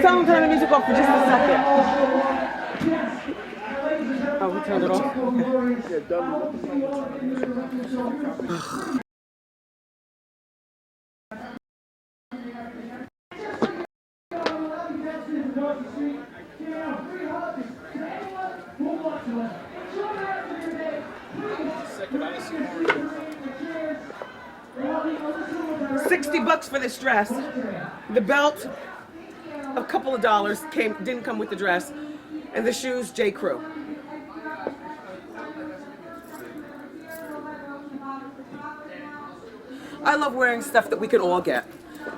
tell him to turn the music off for just a second. Oh, we turned it off? Okay. 60 bucks for this dress. The belt, a couple of dollars, didn't come with the dress. And the shoes, J. Crew. I love wearing stuff that we can all get.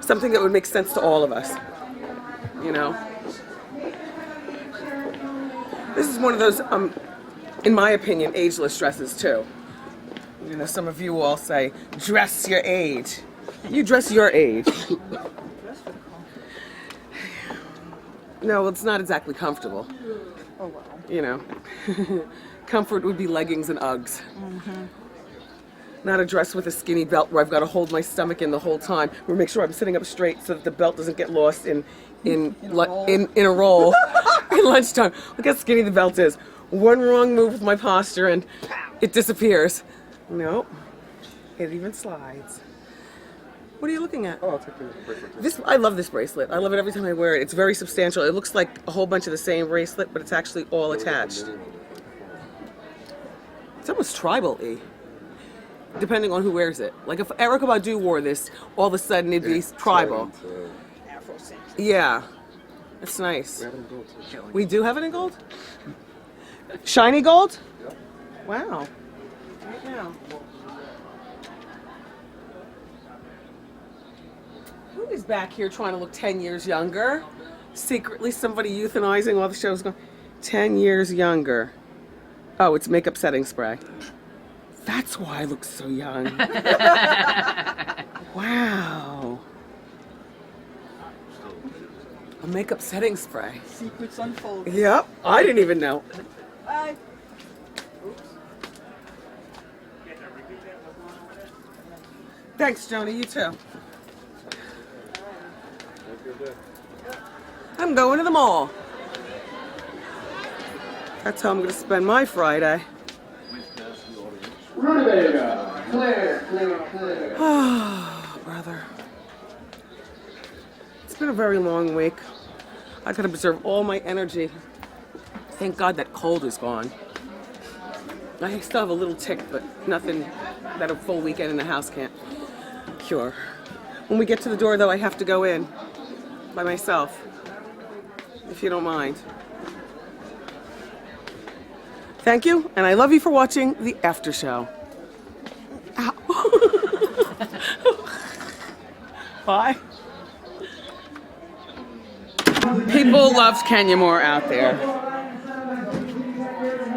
Something that would make sense to all of us. You know? This is one of those, in my opinion, ageless dresses too. You know, some of you all say, dress your age. You dress your age. No, it's not exactly comfortable. Oh, wow. You know, comfort would be leggings and Uggs. Mm-hmm. Not a dress with a skinny belt where I've got to hold my stomach in the whole time. Or make sure I'm sitting up straight so that the belt doesn't get lost in a roll in lunchtime. Look how skinny the belt is. One wrong move with my posture and it disappears. Nope. It even slides. What are you looking at? Oh, I'll take the bracelet. I love this bracelet. I love it every time I wear it. It's very substantial. It looks like a whole bunch of the same bracelet, but it's actually all attached. It's almost tribal-y, depending on who wears it. Like if Erykah Badu wore this, all of a sudden it'd be tribal. Yeah, it's nice. We have it in gold too. We do have it in gold? Shiny gold? Yep. Wow. Right now. Who is back here trying to look 10 years younger? Secretly somebody euthanizing while the show's going. 10 years younger. Oh, it's makeup setting spray. That's why I look so young. Wow. A makeup setting spray. Secrets unfold. Yep. I didn't even know. Bye. Thanks, Joni. You too. I'm going to the mall. That's how I'm going to spend my Friday. Oh, brother. It's been a very long week. I got to preserve all my energy. Thank God that cold is gone. I still have a little tick, but nothing that a full weekend in the house can't cure. When we get to the door, though, I have to go in by myself, if you don't mind. Thank you, and I love you for watching the after show. Ow. Bye. People loved Kenya Moore out there.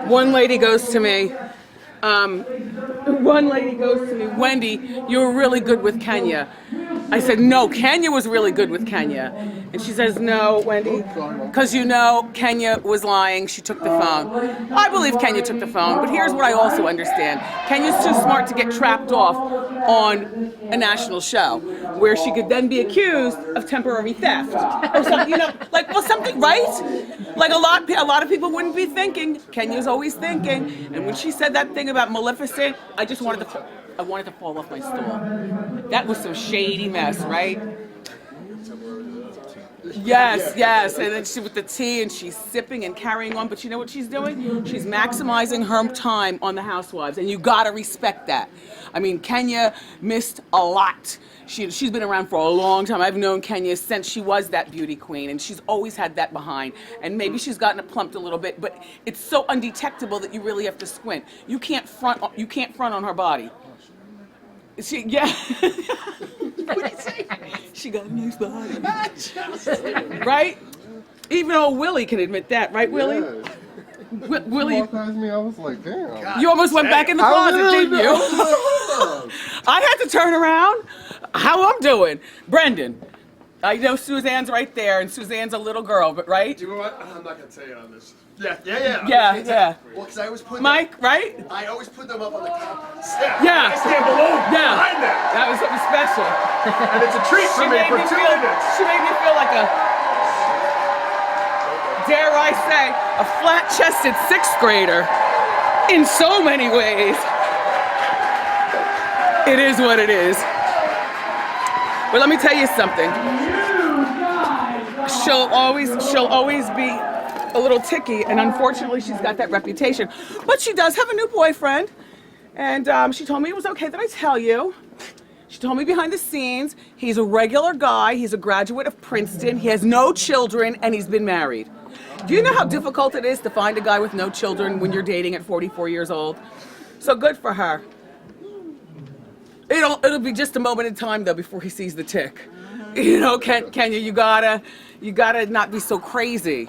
One lady goes to me, Wendy, you were really good with Kenya. I said, no, Kenya was really good with Kenya. And she says, no, Wendy, because you know Kenya was lying. She took the phone. I believe Kenya took the phone, but here's what I also understand. Kenya's too smart to get trapped off on a national show where she could then be accused of temporary theft or something, you know, like, well, something, right? Like a lot of people wouldn't be thinking. Kenya's always thinking. And when she said that thing about Maleficent, I wanted to fall off my stool. That was some shady mess, right? Yes. And then she with the tea and she's sipping and carrying on. But you know what she's doing? She's maximizing her time on the Housewives. And you gotta respect that. I mean, Kenya missed a lot. She's been around for a long time. I've known Kenya since she was that beauty queen, and she's always had that behind. And maybe she's gotten it plumped a little bit, but it's so undetectable that you really have to squint. You can't front on her body. Yeah. What did he say? She got a nice body. Right? Even old Willie can admit that, right, Willie? Yeah. Willie, Walked past me, I was like, damn. you almost went back in the closet, didn't you? I had to turn around. How I'm doing? Brendan. I know Suzanne's right there, and Suzanne's a little girl, but right? Do you know what? I'm not gonna tell you on this. Yeah. Well, because I always put Mike, them, right? I always put them up on the comments. Yeah. I stand below behind them. That was something special. And it's a treat for me for 2 minutes. She made me feel like a dare I say, a flat-chested sixth grader in so many ways. It is what it is. But let me tell you something. She'll always be a little ticky, and unfortunately she's got that reputation. But she does have a new boyfriend, and she told me it was okay that I tell you. She told me behind the scenes, he's a regular guy, he's a graduate of Princeton, he has no children, and he's been married. Do you know how difficult it is to find a guy with no children when you're dating at 44 years old? So good for her. It'll be just a moment in time though before he sees the tick. You know, Kenya, you gotta not be so crazy.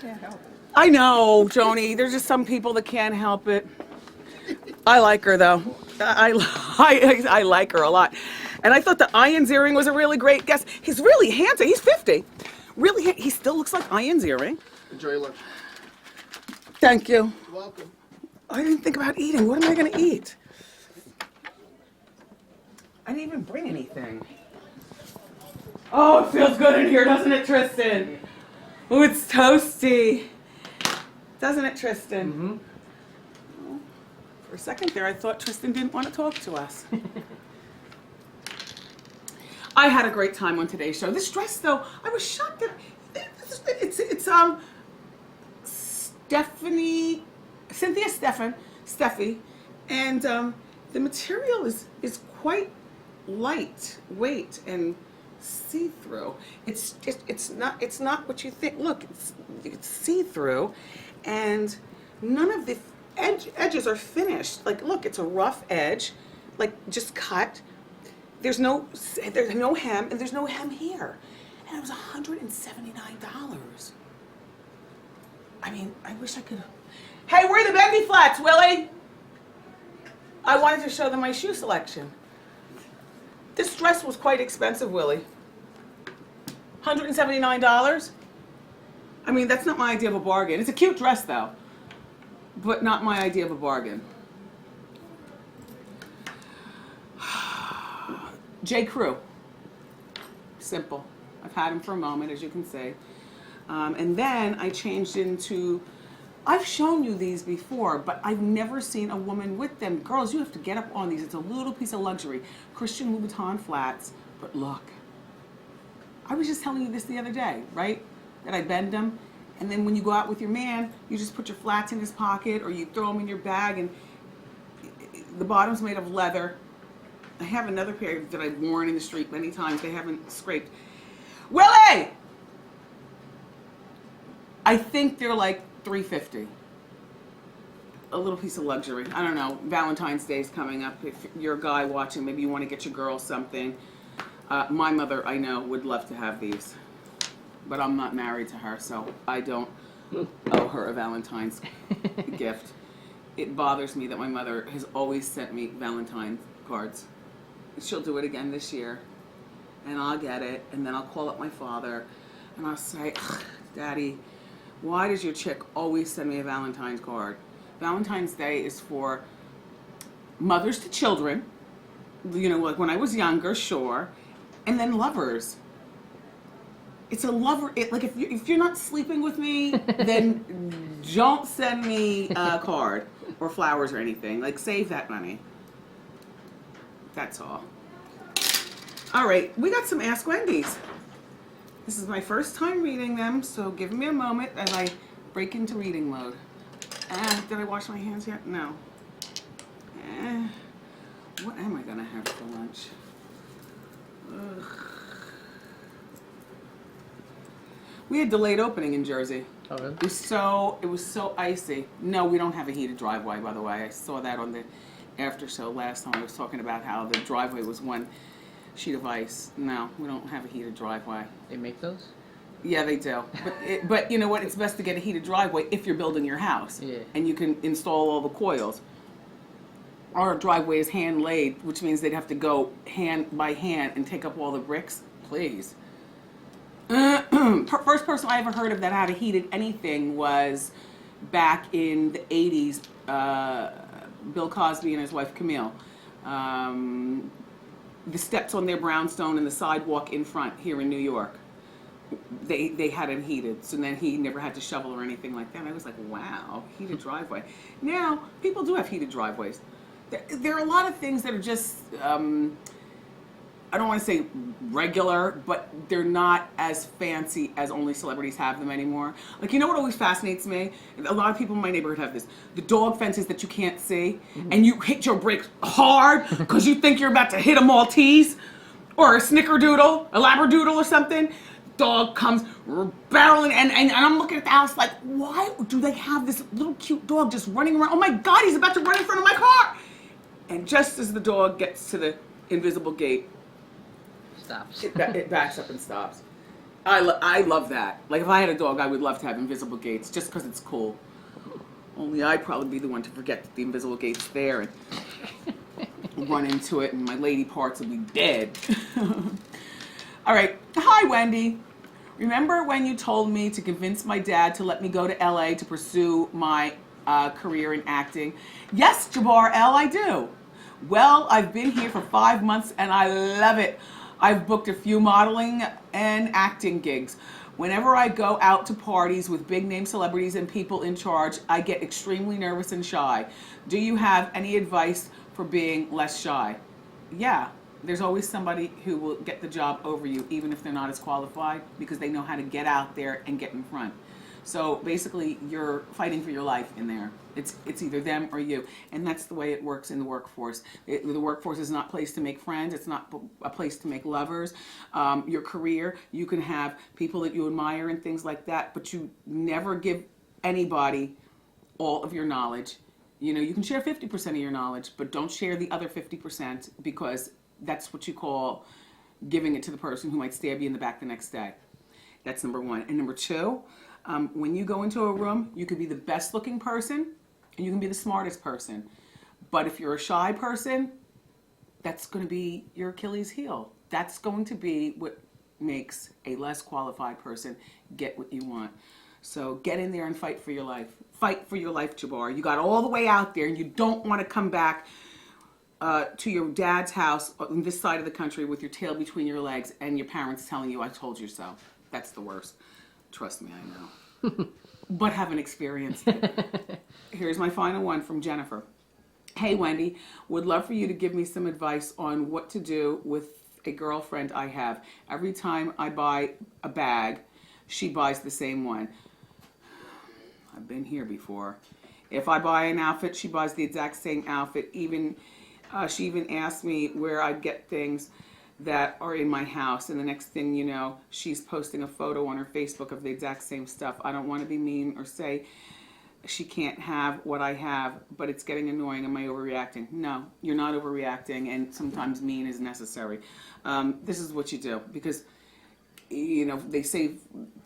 Can't help it. I know, Joni. There's just some people that can't help it. I like her though. I like her a lot. And I thought the Ian's earring was a really great guess. He's really handsome. He's 50. Really, he still looks like Ian's earring. Enjoy your lunch. Thank you. You're welcome. I didn't think about eating. What am I gonna eat? I didn't even bring anything. Oh, it feels good in here, doesn't it, Tristan? Oh, it's toasty. Doesn't it, Tristan? Mm-hmm. For a second there, I thought Tristan didn't want to talk to us. I had a great time on today's show. This dress, though, I was shocked that it's Cynthia Steffi, and the material is quite lightweight and see-through. It's not what you think. Look, it's see-through, and none of the edges are finished. Like, look, it's a rough edge, like just cut. There's no hem, and there's no hem here, and it was $179. I mean, I wish I could. Hey, where are the bendy flats, Willie? I wanted to show them my shoe selection. This dress was quite expensive, Willie. $179? I mean, that's not my idea of a bargain. It's a cute dress, though, but not my idea of a bargain. J. Crew. Simple. I've had him for a moment, as you can see. And then I changed into, I've shown you these before, but I've never seen a woman with them. Girls, you have to get up on these. It's a little piece of luxury. Christian Louboutin flats, but look. I was just telling you this the other day, right? That I bend them, and then when you go out with your man, you just put your flats in his pocket, or you throw them in your bag, and the bottom's made of leather. I have another pair that I've worn in the street many times. They haven't scraped. Willie! I think they're like $350. A little piece of luxury. I don't know. Valentine's Day is coming up. If you're a guy watching, maybe you want to get your girl something. My mother, I know, would love to have these. But I'm not married to her, so I don't owe her a Valentine's gift. It bothers me that my mother has always sent me Valentine's cards. She'll do it again this year. And I'll get it, and then I'll call up my father, and I'll say, Daddy, why does your chick always send me a Valentine's card? Valentine's Day is for mothers to children, you know, like when I was younger, sure, and then lovers. It's a lover, like if you're not sleeping with me, then don't send me a card or flowers or anything. Like, save that money. That's all. All right, we got some Ask Wendy's. This is my first time reading them, so give me a moment as I break into reading mode. Did I wash my hands yet? No. What am I gonna have for lunch? Ugh. We had delayed opening in Jersey. Oh, really? It was so icy. No, we don't have a heated driveway, by the way. I saw that on the after show last time. I was talking about how the driveway was one sheet of ice. No, we don't have a heated driveway. They make those? Yeah, they do. But you know what? It's best to get a heated driveway if you're building your house. Yeah. And you can install all the coils. Our driveway is hand laid, which means they'd have to go hand by hand and take up all the bricks. Please. First person I ever heard of that had a heated anything was back in the 80s, Bill Cosby and his wife Camille. The steps on their brownstone and the sidewalk in front here in New York. they had it heated, so then he never had to shovel or anything like that. And I was like, wow, heated driveway. Now people do have heated driveways. There are a lot of things that are just I don't want to say regular, but they're not as fancy as only celebrities have them anymore. Like, you know what always fascinates me? A lot of people in my neighborhood have this. The dog fences that you can't see, and you hit your brakes hard because you think you're about to hit a Maltese or a Snickerdoodle, a Labradoodle or something. Dog comes barreling, and I'm looking at the house like, why do they have this little cute dog just running around? Oh my God, he's about to run in front of my car. And just as the dog gets to the invisible gate, Stops. it backs up and stops. I love that. Like, if I had a dog, I would love to have invisible gates just because it's cool. Only I'd probably be the one to forget that the invisible gate's there and run into it, and my lady parts would be dead. All right. Hi, Wendy. Remember when you told me to convince my dad to let me go to LA to pursue my career in acting? Yes, Jabbar L, I do. Well, I've been here for 5 months and I love it. I've booked a few modeling and acting gigs. Whenever I go out to parties with big name celebrities and people in charge, I get extremely nervous and shy. Do you have any advice for being less shy? Yeah, there's always somebody who will get the job over you, even if they're not as qualified, because they know how to get out there and get in front. So basically, you're fighting for your life in there. It's either them or you, and that's the way it works in the workforce. The workforce is not a place to make friends. It's not a place to make lovers. Your career, you can have people that you admire and things like that, but you never give anybody all of your knowledge. You know, you can share 50% of your knowledge, but don't share the other 50% because that's what you call giving it to the person who might stab you in the back the next day. That's number one. And number two, when you go into a room, you could be the best looking person and you can be the smartest person. But if you're a shy person, that's going to be your Achilles heel. That's going to be what makes a less qualified person get what you want. So get in there and fight for your life. Fight for your life, Jabbar. You got all the way out there and you don't want to come back to your dad's house on this side of the country with your tail between your legs and your parents telling you, I told you so. That's the worst. Trust me, I know. But haven't experienced it. Here's my final one from Jennifer. Hey, Wendy, would love for you to give me some advice on what to do with a girlfriend I have. Every time I buy a bag, she buys the same one. I've been here before. If I buy an outfit, she buys the exact same outfit. She even asked me where I get things that are in my house, and the next thing you know, she's posting a photo on her Facebook of the exact same stuff. I don't want to be mean or say she can't have what I have, but it's getting annoying. Am I overreacting? No, you're not overreacting, and sometimes mean is necessary. This is what you do, because, you know, they say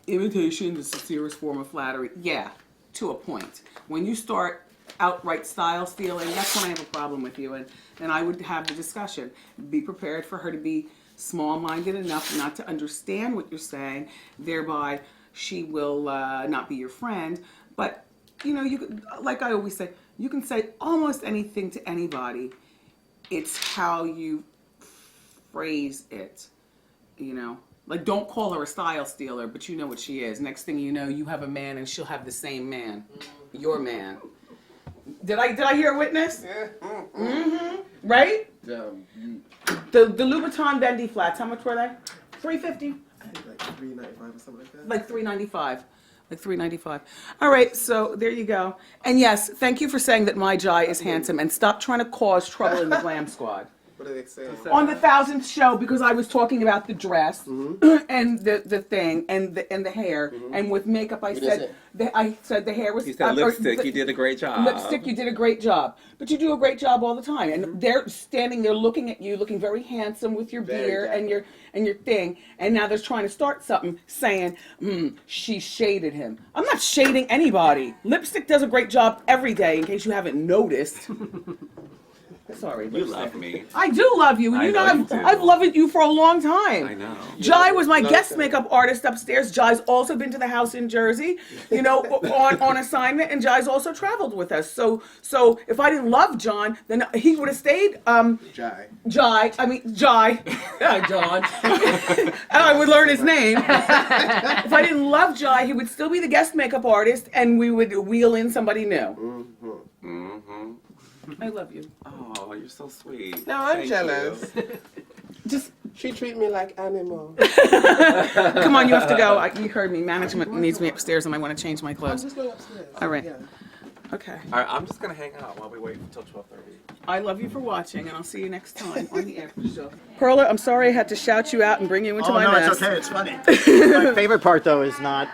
imitation is the sincerest form of flattery. Yeah, to a point. When you start outright style stealing, that's when I have a problem with you, and I would have the discussion. Be prepared for her to be small-minded enough not to understand what you're saying, thereby she will not be your friend. But, you know, you could, like I always say, you can say almost anything to anybody. It's how you phrase it, you know. Like, don't call her a style stealer, but you know what she is. Next thing you know, you have a man and she'll have the same man, your man. Did I hear a witness? Yeah. Mm-hmm. Right? Yeah. The Louboutin Bendy flats, how much were they? $350? I think like $3.95 or something like that. Like $3.95. Like $3.95. All right, so there you go. And yes, thank you for saying that my Jai is handsome, and stop trying to cause trouble in the Glam Squad. What are they saying? On the 1000th show, because I was talking about the dress and the thing and the hair, and with makeup, I said the hair was. You said lipstick. You did a great job. Lipstick, you did a great job, but you do a great job all the time. And they're standing there looking at you, looking very handsome with your beard and your thing. And now they're trying to start something, saying, she shaded him. I'm not shading anybody. Lipstick does a great job every day. In case you haven't noticed. Sorry. You love me. I do love you. I You know, know you do. I've loved you for a long time. I know. Jai was my guest makeup artist upstairs. Jai's also been to the house in Jersey, you know, on assignment, and Jai's also traveled with us. So if I didn't love John, then he would have stayed. Jai. Jai. John. And I would learn his name. If I didn't love Jai, he would still be the guest makeup artist, and we would wheel in somebody new. Mm-hmm. I love you. Oh, you're so sweet. No, I'm Thank jealous. Just She treat me like animal. come on, you have to go. You heard me. Management needs me upstairs, and I want to change my I'm clothes. just going upstairs. All right. Yeah. Okay. All right, I'm just gonna hang out while we wait until 12:30. I love you for watching, and I'll see you next time on the after show. Perla, I'm sorry I had to shout you out and bring you into Oh my no, mess. it's okay. It's funny. My favorite part though is not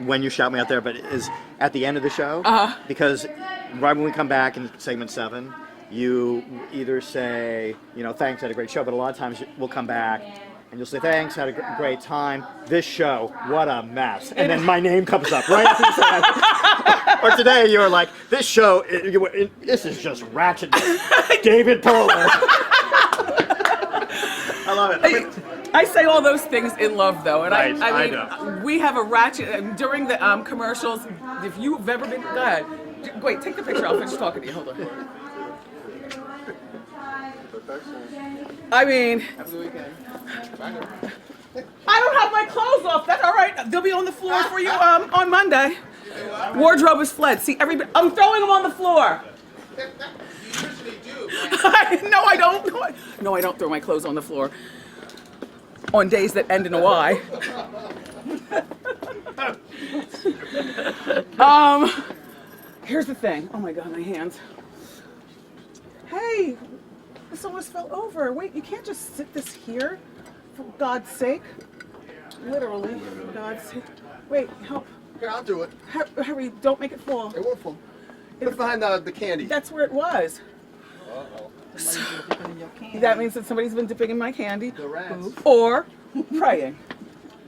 when you shout me out there, but is at the end of the show. Because right when we come back in segment 7, you either say, you know, thanks, had a great show, but a lot of times we'll come back and you'll say thanks, had a great time. This show, what a mess. And then my name comes up right after you say that. Or today you were like, this show, this is just ratchetness. David Perler. I love it. I say all those things in love, though, and Right, I I mean, know. we have a ratchet during the commercials. If you've ever been, go ahead. Wait, take the picture. I'll finish talking to you. Hold on. I mean, I don't have my clothes off. That's all right. They'll be on the floor for you on Monday. Wardrobe is fled. See, everybody. I'm throwing them on the floor. No, I don't. No, I don't throw my clothes on the floor on days that end in a Y. Here's the thing. Oh my God, my hands. Hey, this almost fell over. Wait, you can't just sit this here, for God's sake. Literally, for God's sake. Wait, help. Here, I'll do it. Hurry, don't make it fall. It won't fall. Put it behind the candy. That's where it was. That means that somebody's been dipping in my candy. The rats. Or praying.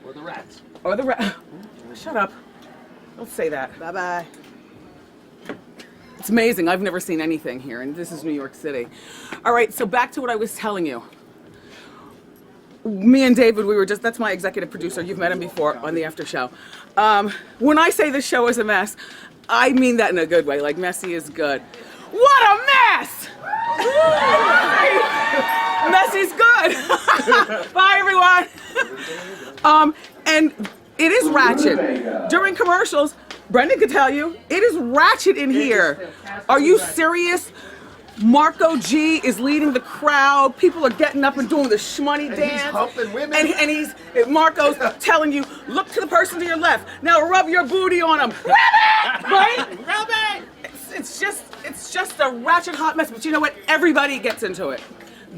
Or the rats. Or the rat. Shut up. Don't say that. Bye-bye. It's amazing. I've never seen anything here, and this is New York City. All right, so back to what I was telling you. Me and David, we were just, that's my executive producer. You've met him before on the after show. When I say this show is a mess, I mean that in a good way. Like, messy is good. What a mess! Messy's good. Bye, everyone. And it is ratchet. During commercials, Brendan could tell you, it is ratchet in here. Are you serious? Marco G is leading the crowd. People are getting up and doing the shmoney dance. He's humping women. And Marco's telling you, look to the person to your left. Now rub your booty on him. Rub it! Right? Rub it! It's just a ratchet hot mess. But you know what? Everybody gets into it.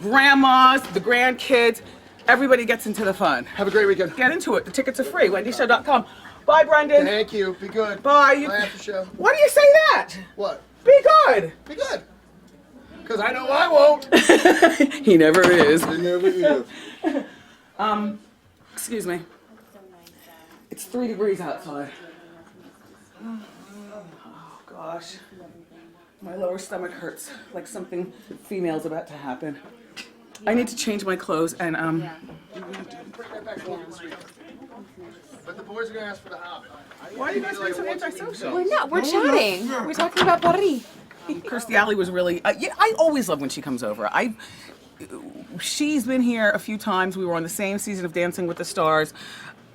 Grandmas, the grandkids, everybody gets into the fun. Have a great weekend. Get into it. The tickets are free. WendyShow.com. Bye, Brendan. Thank you. Be good. Bye. Bye after show. Why do you say that? What? Be good. Be good. Because I know I won't. He never is. I never is. Excuse me. It's 3 degrees outside. Oh gosh. My lower stomach hurts like something female's about to happen. I need to change my clothes and Bring that back home this week. But the boys are going to ask for the Hobbit. why are you guys being so antisocial? We're not. We're chatting. We're talking about Paris. Kirstie Alley was really. Yeah, I always love when she comes over. She's been here a few times. We were on the same season of Dancing with the Stars.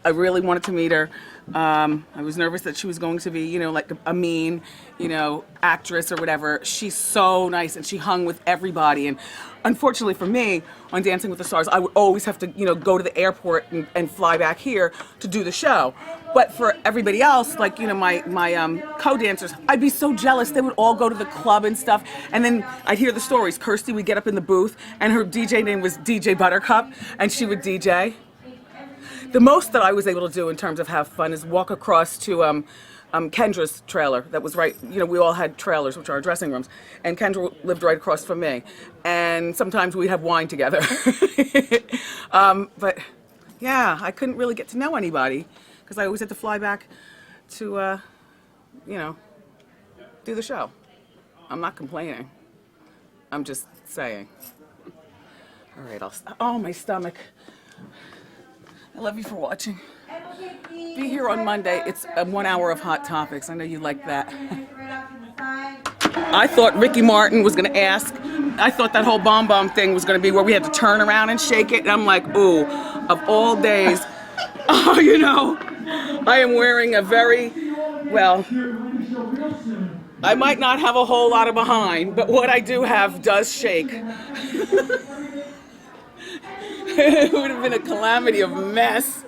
I really wanted to meet her. I was nervous that she was going to be, you know, like a mean, you know, actress or whatever. She's so nice, and she hung with everybody. And unfortunately for me, on Dancing with the Stars, I would always have to, you know, go to the airport and fly back here to do the show. But for everybody else, like, you know, my co-dancers, I'd be so jealous. They would all go to the club and stuff. And then I'd hear the stories. Kirstie would get up in the booth, and her DJ name was DJ Buttercup, and she would DJ. The most that I was able to do in terms of have fun is walk across to Kendra's trailer that was right, you know, we all had trailers, which are our dressing rooms, and Kendra lived right across from me. And sometimes we'd have wine together. But yeah, I couldn't really get to know anybody because I always had to fly back to, you know, do the show. I'm not complaining. I'm just saying. All right, oh, my stomach. I love you for watching. Be here on Monday. It's 1 hour of Hot Topics. I know you like that. I thought Ricky Martin was going to ask. I thought that whole bomb thing was going to be where we had to turn around and shake it. And I'm like, ooh, of all days, oh, you know, I am wearing a very, well, I might not have a whole lot of behind, but what I do have does shake. It would have been a calamity of mess.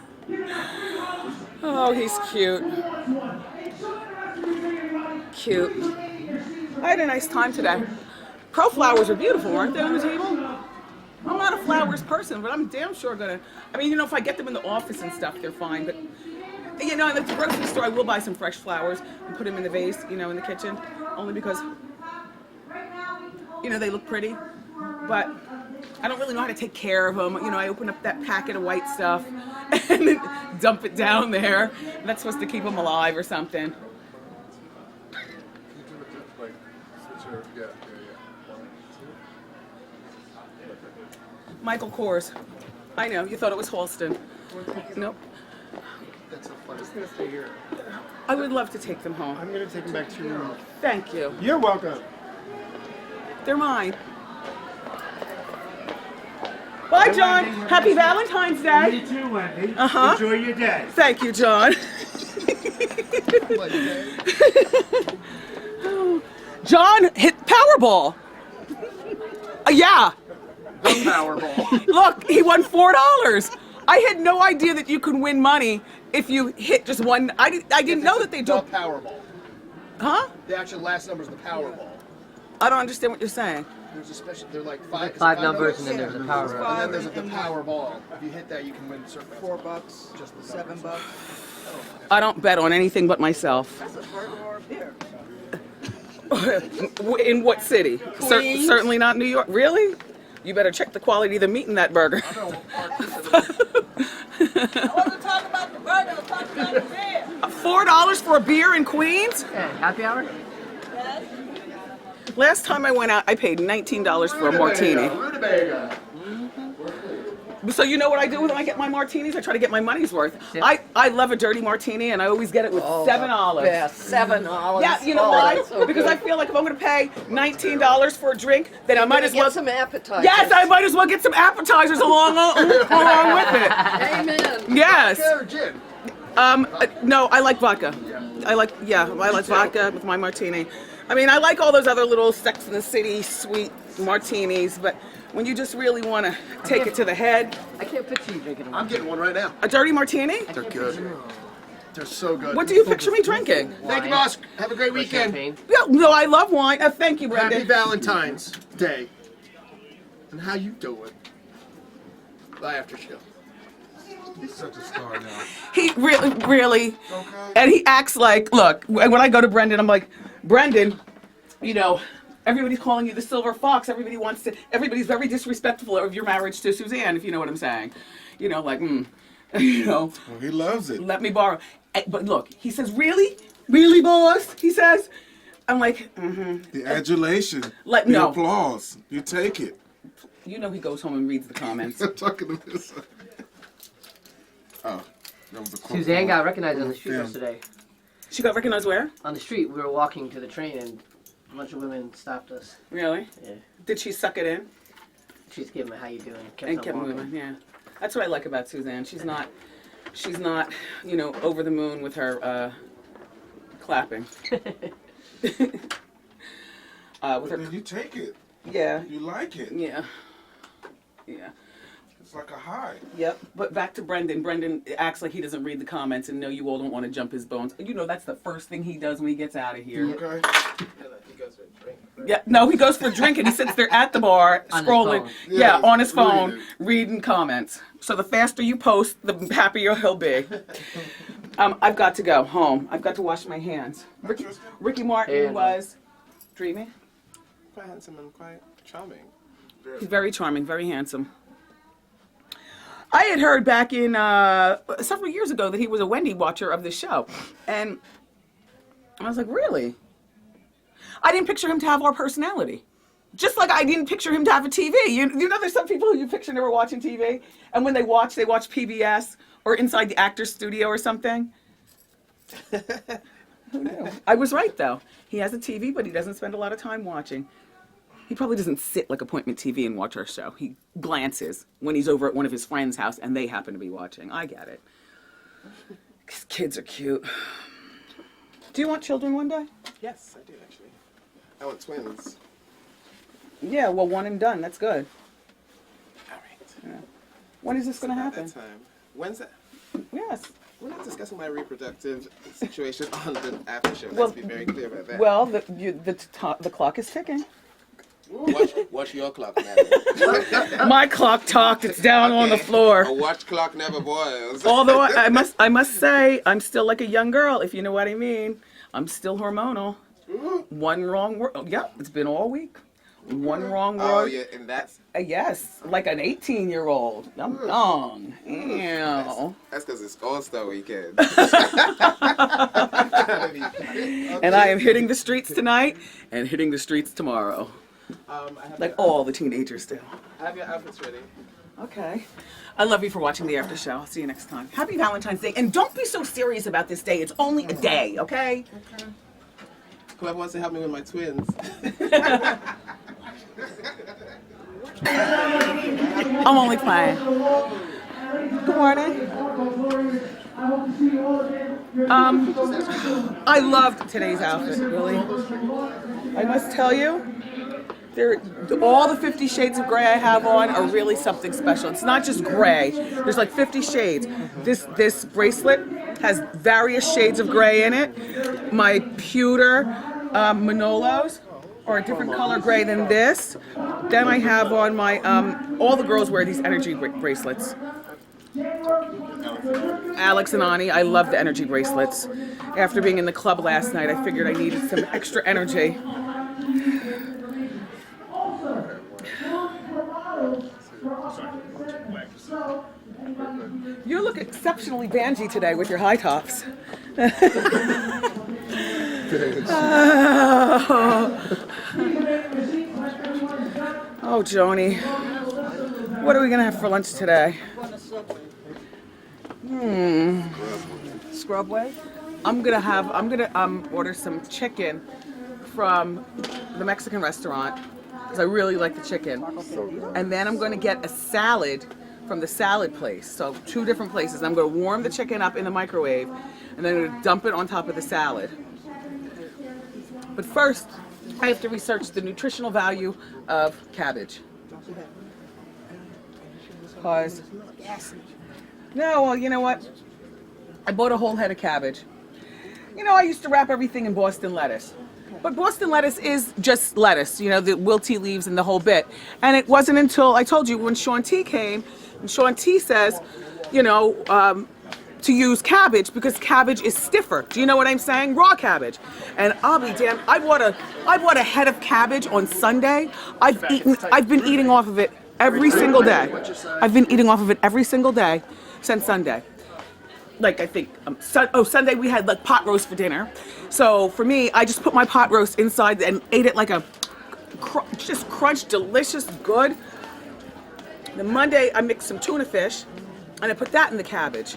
Oh, he's cute. Cute. I had a nice time today. Pro flowers are beautiful, aren't they, on the table? I'm not a flowers person, but I'm damn sure gonna. I mean, you know, if I get them in the office and stuff, they're fine. But you know, at the grocery store, I will buy some fresh flowers and put them in the vase, you know, in the kitchen, only because, you know, they look pretty. But I don't really know how to take care of them. You know, I open up that packet of white stuff and then dump it down there. That's supposed to keep them alive or something. Michael Kors. I know, you thought it was Halston. Nope. That's so funny. I'm just gonna stay here. I would love to take them home. I'm gonna take them back to your room. Thank you. You're welcome. They're mine. Bye, John. Happy Valentine's Day. You too, Wendy. Uh-huh. Enjoy your day. Thank you, John. John hit Powerball. Yeah. Powerball. Look, he won $4. I had no idea that you could win money if you hit just one. I didn't know that they do. The Powerball. Huh? The actual last number is the Powerball. I don't understand what you're saying. There's a special. They're like five. Five numbers and then there's a power. And then there's the Powerball. If you hit that, you can win certain. $4, just the $7. I don't bet on anything but myself. That's a burger or a beer. In what city? Queens. Certainly not New York. Really? You better check the quality of the meat in that burger. I wasn't talking about the burger, I was talking about the beer. $4 for a beer in Queens? Yeah, happy hour? Yes. Last time I went out, I paid $19 for a martini. Rutabaga. So you know what I do when I get my martinis? I try to get my money's worth. Yeah. I love a dirty martini, and I always get it with $7. Yeah, $7. Yeah, you know why? Because I feel like if I'm going to pay $19 for a drink, then I might as well. Get some appetizers. Yes, I might as well get some appetizers along with it. Amen. Yes. Vodka or gin? No, I like vodka. I like vodka with my martini. I mean, I like all those other little Sex in the City sweet martinis, but when you just really want to take it to the head, I can't picture you drinking I'm getting one right now. a dirty martini? They're good. They're so good. What do you picture me drinking? Thank you, boss. Have a great weekend. Champagne. Yeah, no, I love wine. Thank you, Happy Brendan. Valentine's Day. And how you doing? Bye after show. He's such a star now. He really, Okay. and he acts like, look, when I go to Brendan, I'm like, Brendan, you know, everybody's calling you the silver fox. Everybody's very disrespectful of your marriage to Suzanne, if you know what I'm saying. You know, like, you know, Well, he loves it. let me borrow. But look, he says, really? Really, boss? He says. I'm like, The adulation. Like, the no. applause. You take it. You know he goes home and reads the comments. I'm talking to this. Oh, that was a quote. Suzanne got recognized on the street Film. yesterday. She got recognized where? On the street, we were walking to the train and a bunch of women stopped us. Really? Yeah. Did she suck it in? She's giving me how you doing. Kept And on kept walking. moving, yeah. That's what I like about Suzanne. She's not, you know, over the moon with her clapping. With her, Then you take it. yeah, You like it. yeah, yeah. It's like a high. Yep. But back to Brendan. Brendan acts like he doesn't read the comments and know you all don't want to jump his bones. You know that's the first thing he does when he gets out of here. Okay. Yeah, no, he goes for a drink and he sits there at the bar On his scrolling. phone. Yeah, Yeah, on his phone, reading. reading comments. So the faster you post, the happier he'll be. I've got to go home. I've got to wash my hands. Ricky Martin And- was dreaming. Quite handsome and quite charming. He's very charming, very handsome. I had heard back in several years ago that he was a Wendy watcher of the show. And I was like, really? I didn't picture him to have our personality. Just like I didn't picture him to have a TV. You know, there's some people who you picture never watching TV, and when they watch PBS or Inside the Actors Studio or something. Who knew? I was right, though. He has a TV, but he doesn't spend a lot of time watching. He probably doesn't sit like appointment TV and watch our show. He glances when he's over at one of his friends' house and they happen to be watching. I get it. These kids are cute. Do you want children one day? Yes, I do actually. I want twins. Yeah, well, one and done. That's good. All right. Yeah. When is this going to About happen? that time. When's that? Yes. We're not discussing my reproductive situation on the after show. Well, Let's be very clear about that. Well, the clock is ticking. Watch your clock, madam. My clock talked. It's down on the floor. A watch clock never boils. Although I must say, I'm still like a young girl, if you know what I mean. I'm still hormonal. One wrong word. Oh, yeah, it's been all week. One wrong word. Oh yeah, and that's Yes, like an 18-year-old. I'm young. Ew. that's because it's All-Star Weekend. And I am hitting the streets tonight and hitting the streets tomorrow. I have Like all the teenagers do. I have your outfits ready. Okay. I love you for watching the after show. I'll see you next time. Happy Valentine's Day. And don't be so serious about this day. It's only a day, okay? Whoever wants to help me with my twins. I'm only playing. Good morning. I loved today's outfit, really. I must tell you, all the 50 shades of gray I have on are really something special. It's not just gray. There's like 50 shades. This bracelet has various shades of gray in it. My pewter Manolos are a different color gray than this. Then I have on my, all the girls wear these energy bracelets. Alex and Ani, I love the energy bracelets. After being in the club last night, I figured I needed some extra energy. You look exceptionally bangy today with your high tops. Oh, Joni. What are we gonna have for lunch today? Scrubway? I'm gonna order some chicken from the Mexican restaurant because I really like the chicken. And then I'm gonna get a salad from the salad place. So 2 different places. I'm gonna warm the chicken up in the microwave and then I'm gonna dump it on top of the salad. But first, I have to research the nutritional value of cabbage. Because, no, well, you know what? I bought a whole head of cabbage. You know, I used to wrap everything in Boston lettuce. But Boston lettuce is just lettuce, you know, the wilty leaves and the whole bit. And it wasn't until, I told you, when Shaun T came, and Shaun T says, you know, to use cabbage because cabbage is stiffer. Do you know what I'm saying? Raw cabbage. And I'll be damned, I bought a head of cabbage on Sunday. I've been eating off of it every single day. I've been eating off of it every single day since Sunday. Like, I think, Sunday we had like pot roast for dinner. So for me, I just put my pot roast inside and ate it like a just crunch, delicious, good. Then Monday I mixed some tuna fish and I put that in the cabbage.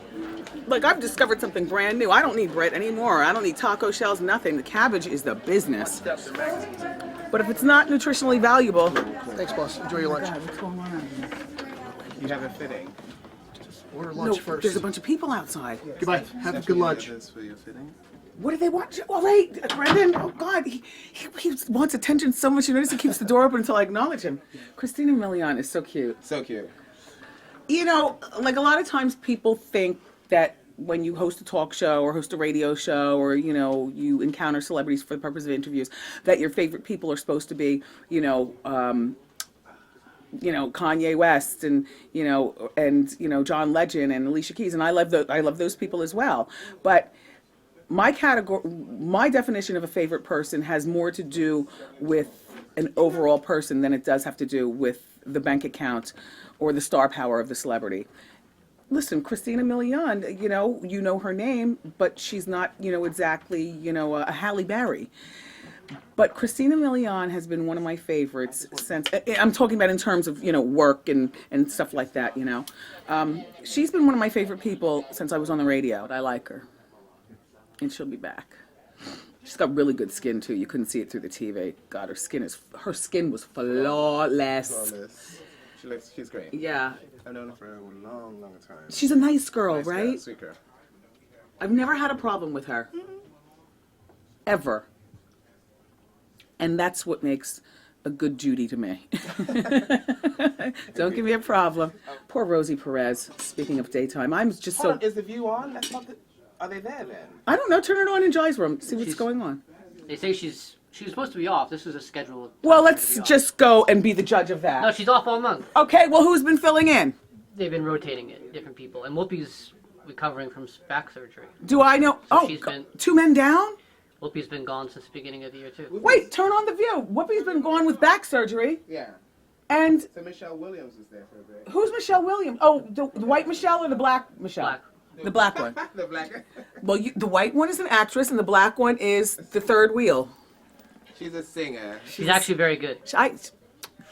Like, I've discovered something brand new. I don't need bread anymore. I don't need taco shells, nothing. The cabbage is the business. But if it's not nutritionally valuable. Thanks, boss. Enjoy your lunch. God, what's going on? You have a fitting. Order lunch No, first. there's a bunch of people outside. Goodbye. Have a good lunch. This for your fitting? What do they want? Oh, wait, Brendan. Oh, God. He wants attention so much. You notice he keeps the door open until I acknowledge him. Christina Milian is so cute. So cute. You know, like a lot of times people think that when you host a talk show or host a radio show or, you know, you encounter celebrities for the purpose of interviews, that your favorite people are supposed to be, Kanye West and John Legend and Alicia Keys, and I love those people as well. But my definition of a favorite person has more to do with an overall person than it does have to do with the bank account or the star power of the celebrity. Listen, Christina Milian, you know her name, but she's not, exactly, a Halle Berry. But Christina Milian has been one of my favorites since, I'm talking about in terms of, work and stuff like that, She's been one of my favorite people since I was on the radio. I like her. And she'll be back. She's got really good skin too. You couldn't see it through the TV. God, her skin was flawless. She's great. Yeah. I've known her for a long, long time. She's a nice girl, Nice girl, right? sweet girl. I've never had a problem with her. Ever. And that's what makes a good Judy to me. Don't give me a problem. Poor Rosie Perez, speaking of daytime. I'm just Hold so... on, is the view on? Are they there then? I don't know. Turn it on in Jai's room. See what's going on. They say she was supposed to be off. This was a scheduled. Well, time let's to be off. just go and be the judge of that. No, she's off all month. Okay, well, who's been filling in? They've been rotating it, different people, and Whoopi's recovering from back surgery. Do I know? she's been- 2 men down? Whoopi's been gone since the beginning of the year too. Wait, turn on the view. Whoopi's been gone with back surgery. Yeah. And So Michelle Williams is there for a bit. who's Michelle Williams? Oh, the white Michelle or the black Michelle? Black. The black one. The black. Well, the white one is an actress, and the black one is the third wheel. She's a singer. She's actually very good.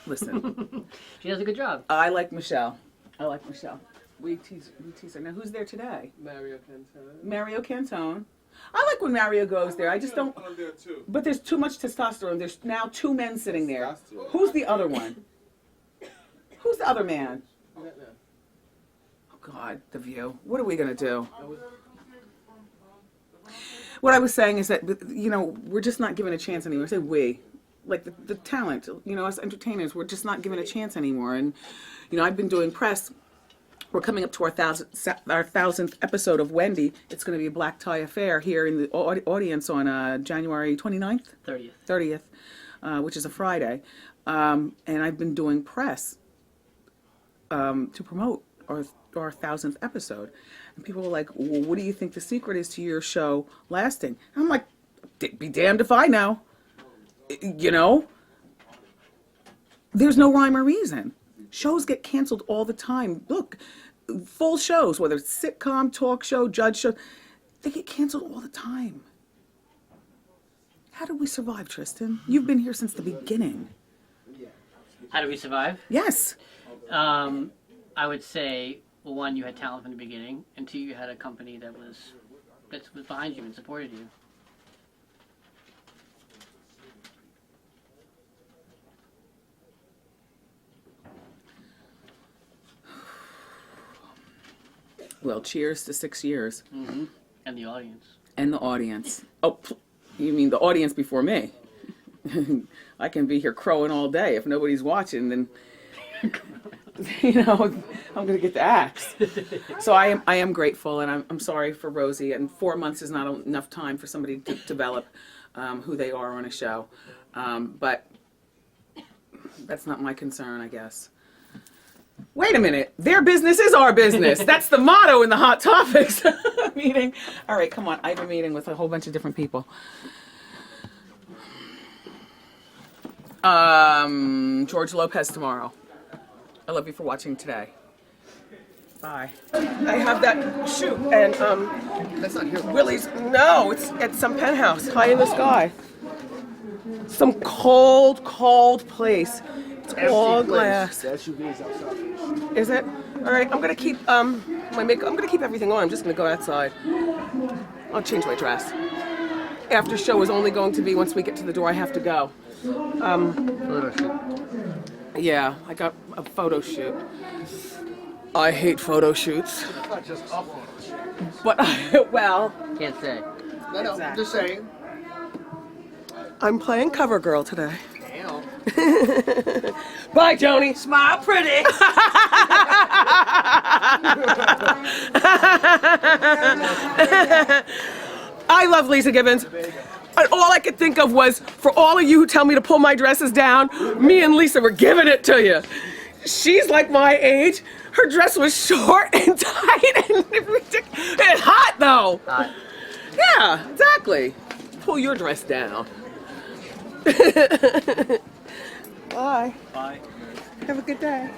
Listen, She does a good job. I like Michelle. We tease her. Now, who's there today? Mario Cantone. Mario Cantone. I like when Mario goes there. I just don't. I'm there too. But there's too much testosterone. There's now 2 men sitting there. Testosterone. Who's the other one? Who's the other man? Oh, God, The View. What are we going to do? What I was saying is that, we're just not given a chance anymore. I say we. Like the talent, us entertainers, we're just not given a chance anymore. And, I've been doing press. We're coming up to our 1,000th episode of Wendy. It's going to be a black tie affair here in the audience on January 29th? 30th, which is a Friday. And I've been doing press to promote our 1,000th episode. And people were like, well, what do you think the secret is to your show lasting? And I'm like, be damned if I know. There's no rhyme or reason. Shows get canceled all the time. Look, full shows, whether it's sitcom, talk show, judge show, they get canceled all the time. How do we survive, Tristan? You've been here since the beginning. How do we survive? Yes. I would say, well, 1, you had talent from the beginning, and 2, you had a company that was behind you and supported you. Well, cheers to 6 years. Mm-hmm. And the audience. And the audience. Oh, you mean the audience before me? I can be here crowing all day. If nobody's watching, then I'm going to get the axe. So I am grateful, and I'm sorry for Rosie. And 4 months is not enough time for somebody to develop who they are on a show. But that's not my concern, I guess. Wait a minute. Their business is our business. That's the motto in the Hot Topics meeting. All right, come on. I have a meeting with a whole bunch of different people. George Lopez tomorrow. I love you for watching today. Bye. I have that shoot, and That's not here. Willie's. No, it's at some penthouse high in the sky. Some cold, cold place. It's all glass. The SUV is outside. Is it? All right. I'm gonna keep my makeup. I'm gonna keep everything on. I'm just gonna go outside. I'll change my dress. After show is only going to be once we get to the door. I have to go. Photo shoot. Yeah, I got a photo shoot. I hate photo shoots. It's not just a photo shoot. But well, Can't say. No, I'm just saying. I'm playing cover girl today. Damn. Bye, Joni. Smile pretty. I love Lisa Gibbons. And all I could think of was, for all of you who tell me to pull my dresses down, me and Lisa were giving it to you. She's like my age. Her dress was short and tight and ridiculous. And hot, though. Hot. Yeah, exactly. Pull your dress down. Bye. Bye. Have a good day.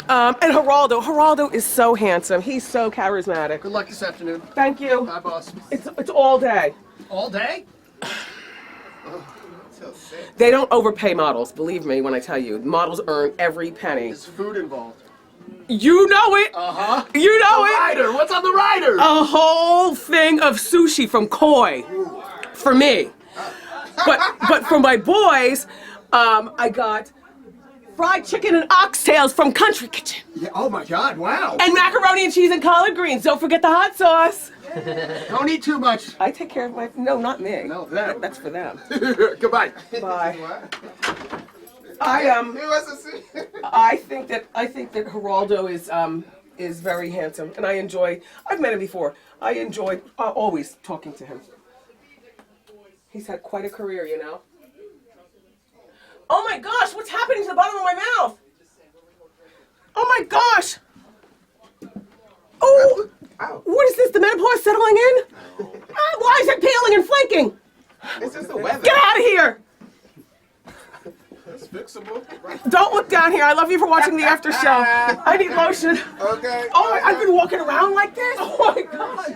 And Geraldo is so handsome. He's so charismatic. Good luck this afternoon. Thank you. Bye, boss. It's all day. All day? So sick. They don't overpay models, believe me when I tell you. Models earn every penny. There's food involved. You know it. Uh-huh. You know it. Rider, what's on the rider? A whole thing of sushi from Koi for me. But for my boys, I got fried chicken and oxtails from Country Kitchen. Yeah, oh my God, wow. And macaroni and cheese and collard greens. Don't forget the hot sauce. Don't eat too much. I take care of my, no, not me. No, them. That's for them. Goodbye. Bye. What? I He wants to see. I think that Geraldo is very handsome, and I enjoy. I've met him before. I enjoy always talking to him. He's had quite a career, you know. Oh my gosh, what's happening to the bottom of my mouth? Oh my gosh. Oh, what is this? The menopause settling in? Why is it peeling and flaking? It's just the weather. Get out of here. It's fixable. Don't look down here. I love you for watching the after show. I need lotion. Okay. Oh, I've been walking around like this? Oh my God.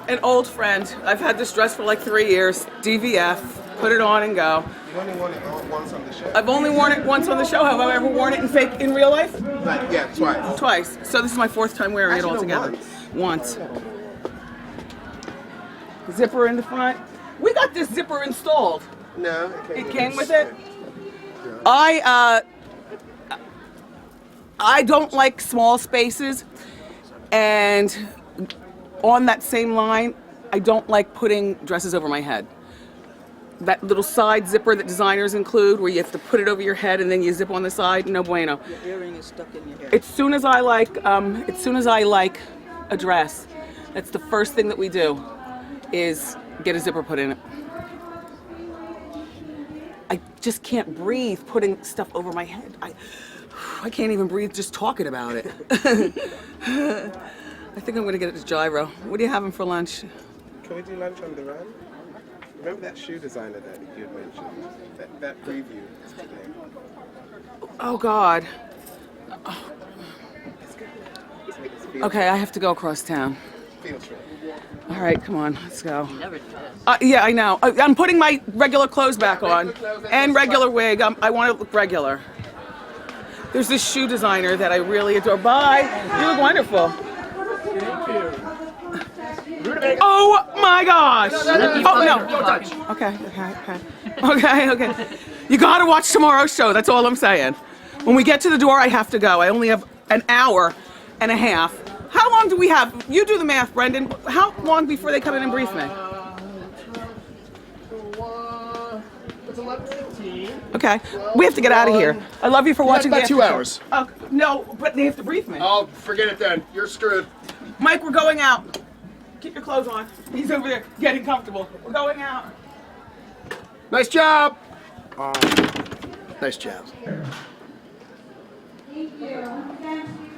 An old friend. I've had this dress for like 3 years. DVF. Put it on and go. You only worn it once on the show. I've only worn it once on the show. Have I ever worn it in real life? Yeah, twice. Twice. So this is my 4th time wearing it all Actually, no, together. Once. Zipper in the front. We got this zipper installed. No, It came with it. I don't like small spaces, and on that same line, I don't like putting dresses over my head. That little side zipper that designers include, where you have to put it over your head and then you zip on the side, no bueno. Your earring is stuck in your hair. As soon as I like a dress, that's the first thing that we do, is get a zipper put in it. I just can't breathe putting stuff over my head. I can't even breathe just talking about it. I think I'm gonna get it to Gyro. What are you having for lunch? Can we do lunch on the run? Remember that shoe designer that you had mentioned? That preview is today. Oh God. Let's make this feel, Okay, I have to go across town. feel trip. All right, come on, let's go. Never did. Yeah, I know. I'm putting my regular clothes back on and regular wig. I want to look regular. There's this shoe designer that I really adore. Bye. You look wonderful. Oh my gosh. Oh no. Okay. You gotta watch tomorrow's show. That's all I'm saying. When we get to the door, I have to go. I only have an hour and a half. How long do we have? You do the math, Brendan. How long before they come in and brief me? It's 11:15. Okay. We have to get out of here. I love you for watching about the 2 after show. hours. Oh, no, but they have to brief me. Oh, forget it then. You're screwed. Mike, we're going out. Keep your clothes on. He's over there getting comfortable. We're going out. Nice job. Nice job.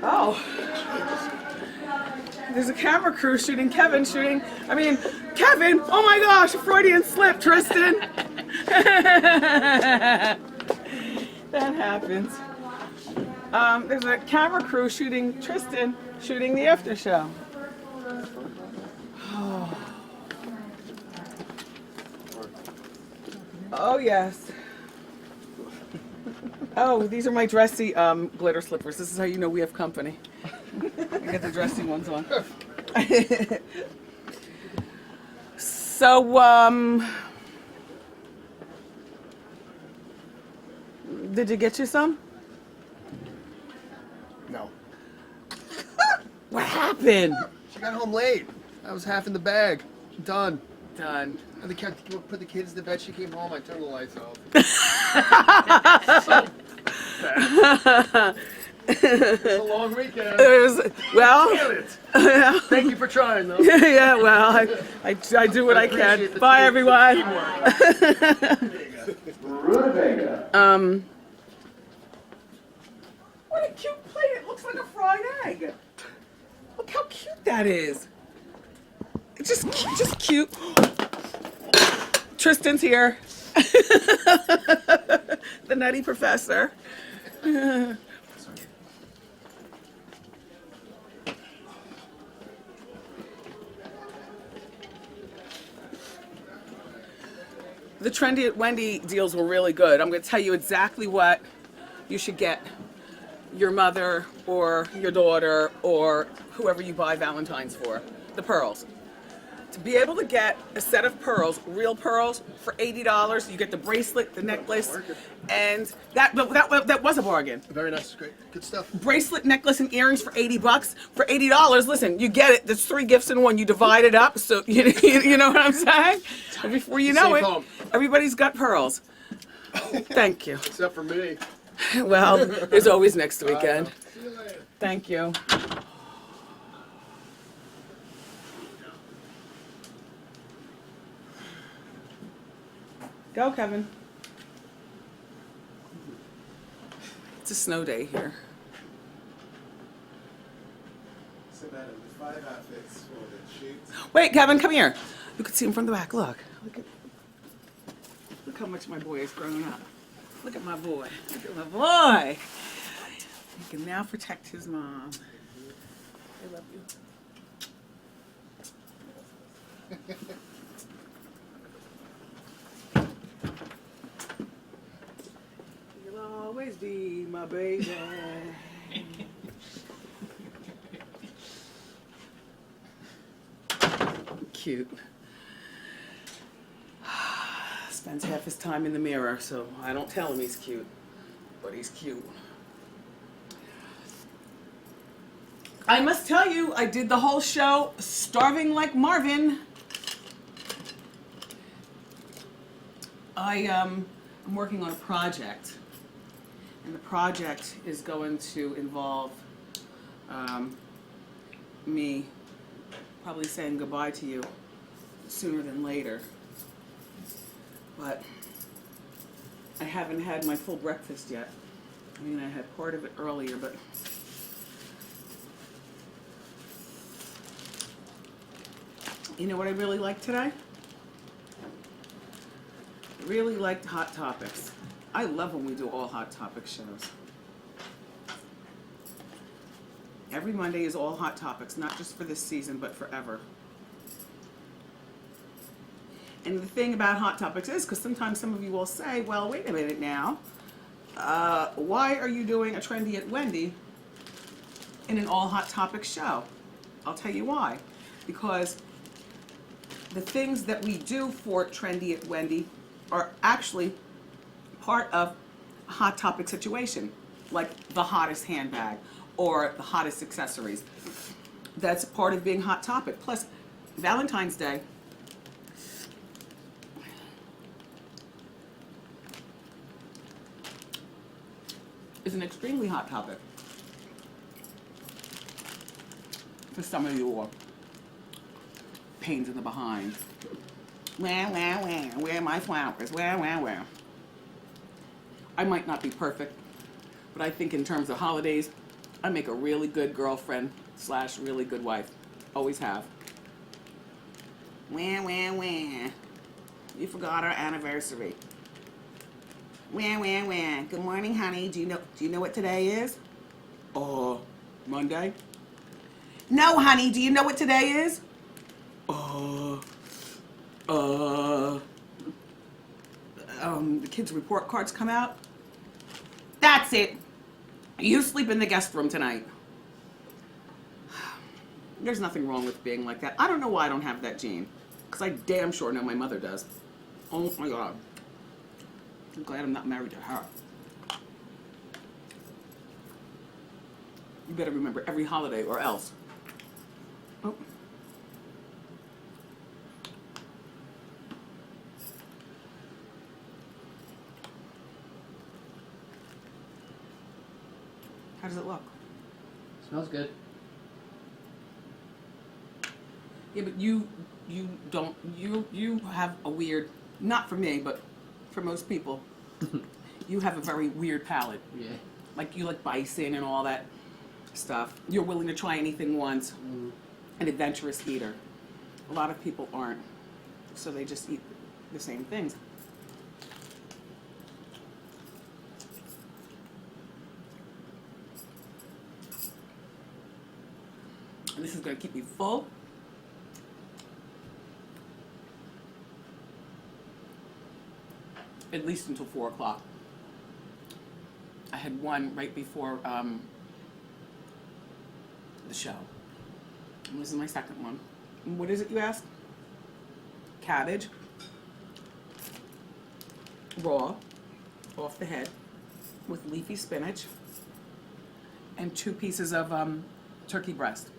Oh. There's a camera crew shooting Kevin Kevin, oh my gosh, a Freudian slip, Tristan. That happens. There's a camera crew shooting Tristan, shooting the after show. Oh yes. Oh, these are my dressy glitter slippers. This is how you know we have company. I got the dressy ones on. So, did you get you some? No. What happened? She got home late. I was half in the bag. Done. Done. And put the kids to bed. She came home. I turned the lights off. It's a long weekend. Well, Damn it. Thank you for trying, though. yeah, well, I do what I can. appreciate the Bye, everyone. What a cute plate. It looks like a fried egg. Look how cute that is. It's just cute. Tristan's here. The nutty professor. The Trendy at Wendy deals were really good. I'm going to tell you exactly what you should get your mother or your daughter or whoever you buy Valentine's for. The pearls. To be able to get a set of pearls, real pearls, for $80, you get the bracelet, the necklace, and that was a bargain. Very nice, great, good stuff. Bracelet, necklace, and earrings for $80. For $80, listen, you get it. There's 3 gifts in one. You divide it up, so you know what I'm saying. And before you know Safe it, home. everybody's got pearls. Thank you. Except for me. Well, there's always next weekend. Thank you. Go, Kevin. It's a snow day here. So, madam, the 5 outfits for the shoot. Wait, Kevin, come here. You can see him from the back. Look how much my boy has grown up. Look at my boy. Look at my boy. He can now protect his mom. I love you. You'll always be my baby. Cute. Spends half his time in the mirror, so I don't tell him he's cute, but he's cute. I must tell you, I did the whole show starving like Marvin. I'm working on a project, and the project is going to involve me probably saying goodbye to you sooner than later. But I haven't had my full breakfast yet. I mean, I had part of it earlier, but you know what I really liked today? I really liked Hot Topics. I love when we do all Hot Topic shows. Every Monday is all Hot Topics, not just for this season, but forever. And the thing about Hot Topics is, because sometimes some of you will say, well, wait a minute now, why are you doing a Trendy at Wendy in an all Hot Topics show? I'll tell you why. Because the things that we do for Trendy at Wendy are actually part of a Hot Topic situation, like the hottest handbag or the hottest accessories. That's part of being Hot Topic. Plus, Valentine's Day is an extremely hot topic for some of you or pains in the behind. Where are my flowers? Where? I might not be perfect, but I think in terms of holidays, I make a really good girlfriend / really good wife. Always have. Where? You forgot our anniversary. Where? Good morning, honey. Do you know what today is? Monday? No, honey. Do you know what today is? The kids' report cards come out. That's it. You sleep in the guest room tonight. There's nothing wrong with being like that. I don't know why I don't have that gene, because I damn sure know my mother does. Oh my God. I'm glad I'm not married to her. You better remember every holiday or else. Oh. How does it look? Smells good. Yeah, but you don't, you have a weird, not for me, but for most people, you have a very weird palate. Yeah. Like you like bison and all that stuff. You're willing to try anything once. An adventurous eater. A lot of people aren't. So they just eat the same things. And this is going to keep me full. at least until 4 o'clock. I had one right before the show. And this is my second one. And what is it, you ask? Cabbage, raw, off the head, with leafy spinach, and 2 pieces of turkey breast.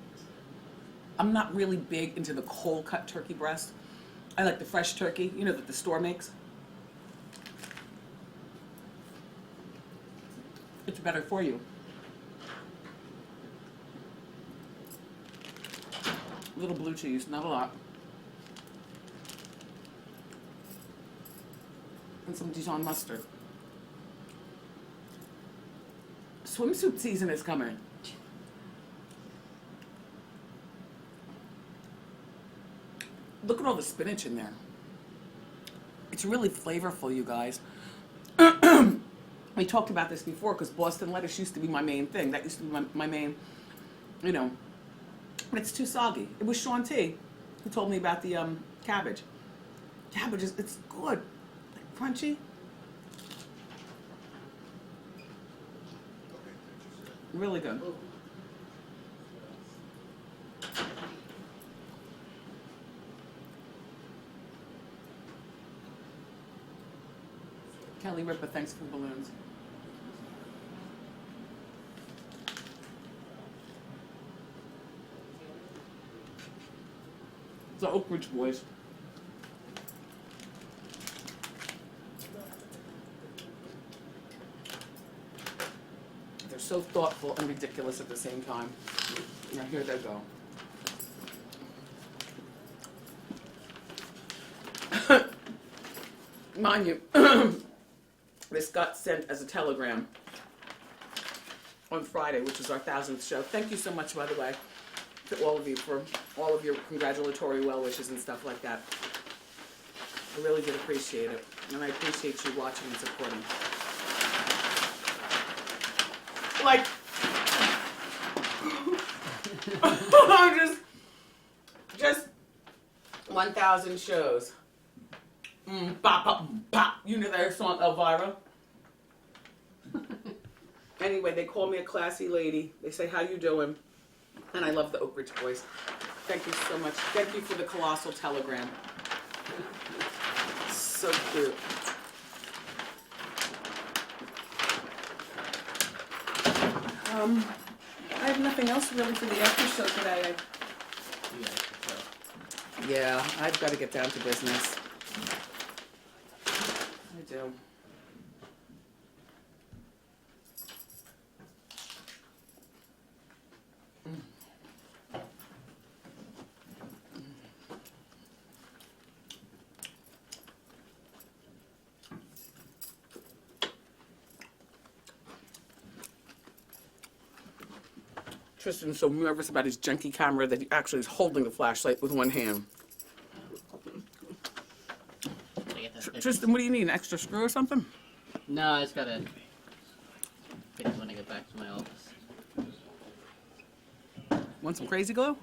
I'm not really big into the cold cut turkey breast. I like the fresh turkey, you know, that the store makes. It's better for you. A little blue cheese, not a lot. And some Dijon mustard. Swimsuit season is coming. Look at all the spinach in there. It's really flavorful, you guys. We talked about this before because Boston lettuce used to be my main thing. That used to be my main, you know. But it's too soggy. It was Sean T who told me about the cabbage. Cabbage is, it's good. Like crunchy. Really good. Kelly Ripa, thanks for the balloons. The Oak Ridge Boys. They're so thoughtful and ridiculous at the same time. Now here they go. Mind you, this got sent as a telegram on Friday, which is our 1000th show. Thank you so much, by the way, to all of you for all of your congratulatory well wishes and stuff like that. I really did appreciate it, and I appreciate you watching and supporting. Like, just 1,000 shows. Bop, bop, bop. You know their song, Elvira? Anyway, they call me a classy lady. They say, how you doing? And I love the Oak Ridge Boys. Thank you so much. Thank you for the colossal telegram. So cute. I have nothing else really for the after show today. Yeah, I've got to get down to business. I do. Tristan's so nervous about his junky camera that he actually is holding the flashlight with one hand. Tristan, what do you need? An extra screw or something? No, I just gotta fix it when I get back to my office. Want some crazy glue?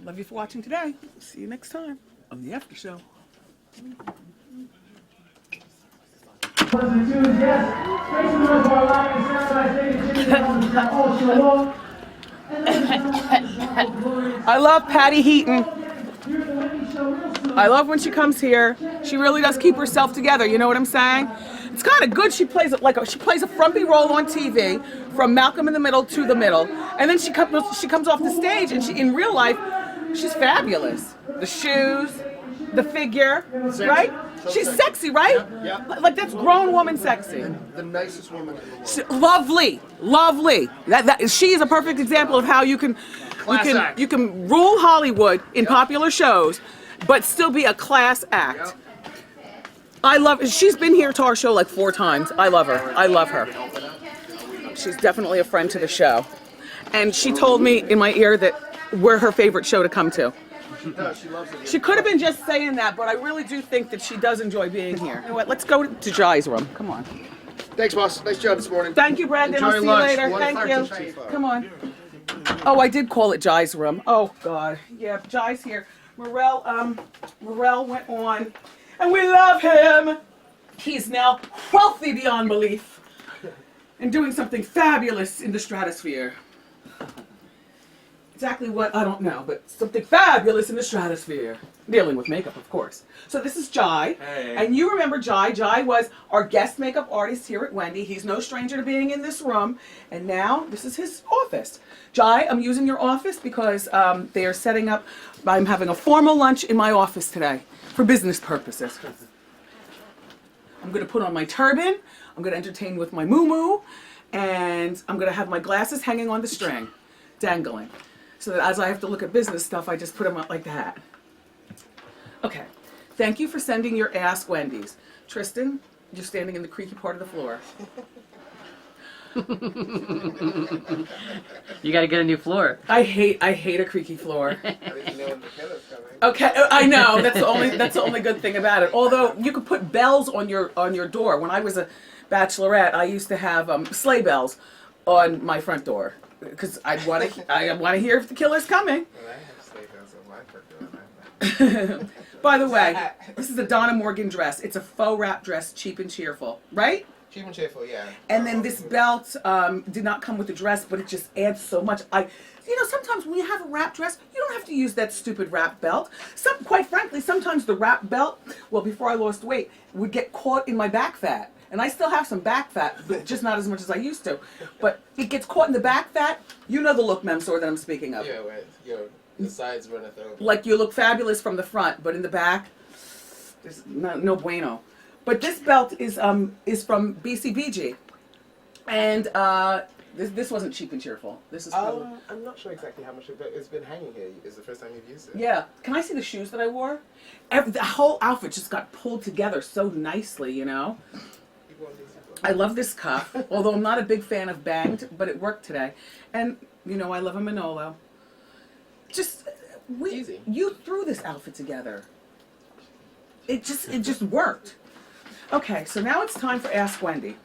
Love you for watching today. See you next time on the after show. I love Patty Heaton. I love when she comes here. She really does keep herself together. You know what I'm saying? It's kind of good. She plays she plays a frumpy role on TV, from Malcolm in the Middle to the Middle, and then she comes off the stage, and in real life, she's fabulous. The shoes, the figure, right? She's sexy, right? Yeah. Like that's grown woman sexy. The nicest woman in the world. Lovely, lovely. She is a perfect example of how you can rule Hollywood in popular shows, but still be a class act. I love. She's been here to our show like 4 times. I love her. I love her. She's definitely a friend to the show, and she told me in my ear that we're her favorite show to come to. She loves it. She could have been just saying that, but I really do think that she does enjoy being here. You know what? Let's go to Jai's room. Come on. Thanks, boss. Nice job this morning. Thank you, Brandon. Enjoy I'll see lunch. you later. One Thank fire you. to Come on. Oh, I did call it Jai's room. Oh God. Yeah, Jai's here. Morel went on, and we love him. He is now wealthy beyond belief and doing something fabulous in the stratosphere. Exactly what, I don't know, but something fabulous in the stratosphere. Dealing with makeup, of course. So this is Jai. Hey. And you remember Jai. Jai was our guest makeup artist here at Wendy. He's no stranger to being in this room. And now this is his office. Jai, I'm using your office because they are setting up, I'm having a formal lunch in my office today for business purposes. I'm going to put on my turban. I'm going to entertain with my moo-moo. And I'm going to have my glasses hanging on the string, dangling. So that as I have to look at business stuff, I just put them up like that. Okay. Thank you for sending your Ask Wendy's. Tristan, you're standing in the creaky part of the floor. You gotta get a new floor. I hate a creaky floor. I didn't know when the killer's coming. Okay, I know. That's the only good thing about it. Although you could put bells on your door. When I was a bachelorette, I used to have sleigh bells on my front door because I want to hear if the killer's coming. Well, I have sleigh bells on my front door. By the way, this is a Donna Morgan dress. It's a faux wrap dress, cheap and cheerful, right? Cheap and cheerful, yeah. And then this belt did not come with the dress, but it just adds so much. Sometimes when you have a wrap dress, you don't have to use that stupid wrap belt. Quite frankly, sometimes the wrap belt, well, before I lost weight, would get caught in my back fat. And I still have some back fat, but just not as much as I used to. But it gets caught in the back fat. You know the look, Memsor, that I'm speaking of. Yeah, wait, the sides runneth over. Like you look fabulous from the front, but in the back, there's no bueno. But this belt is from BCBG, and this wasn't cheap and cheerful. This is probably I'm not sure exactly how much it's been hanging here. Is the first time you've used it? yeah. Can I see the shoes that I wore? The whole outfit just got pulled together so nicely, you know. You wore these before? I love this cuff, although I'm not a big fan of banged, but it worked today. And you know I love a Manolo. Just Easy. you threw this outfit together. It just worked. Okay, so now it's time for Ask Wendy.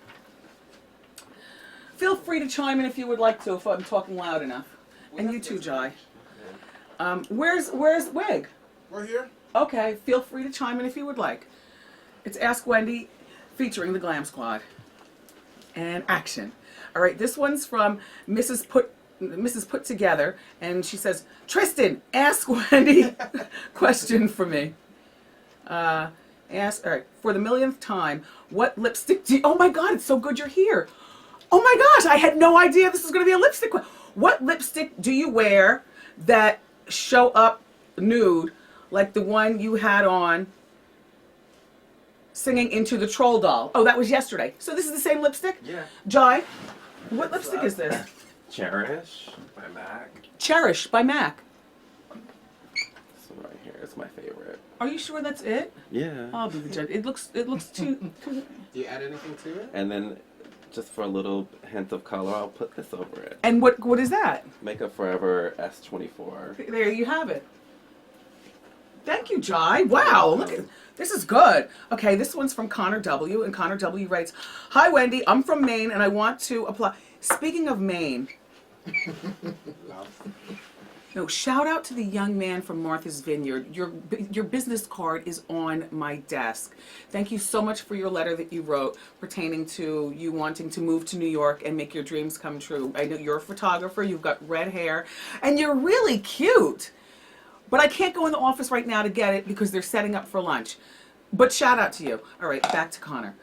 Feel free to chime in if you would like to, if I'm talking loud enough. And you too, Jai. Where's Wig? We're here. Okay, feel free to chime in if you would like. It's Ask Wendy, featuring the Glam Squad. And action. All right, this one's from Mrs. Put Together, and she says, Tristan, ask Wendy question for me. All right, for the millionth time, what lipstick do you, oh my God, it's so good you're here. Oh my gosh, I had no idea this was going to be a lipstick. What lipstick do you wear that show up nude, like the one you had on singing Into the Troll Doll? Oh, that was yesterday. So this is the same lipstick? Yeah. Jai, what lipstick is this? Cherish by MAC. Cherish by MAC. This one right here is my favorite. Are you sure that's it? Yeah. I'll be the judge. It looks too Do you add anything to it? And then just for a little hint of color, I'll put this over it. And what is that? Makeup Forever S24. There you have it. Thank you, Jai. Wow, look at this is good. Okay, this one's from Connor W. And Connor W. writes, "Hi Wendy, I'm from Maine and I want to apply." Speaking of Maine, no, shout out to the young man from Martha's Vineyard. Your business card is on my desk. Thank you so much for your letter that you wrote pertaining to you wanting to move to New York and make your dreams come true. I know you're a photographer, you've got red hair, and you're really cute. But I can't go in the office right now to get it because they're setting up for lunch. But shout out to you. All right, back to Connor.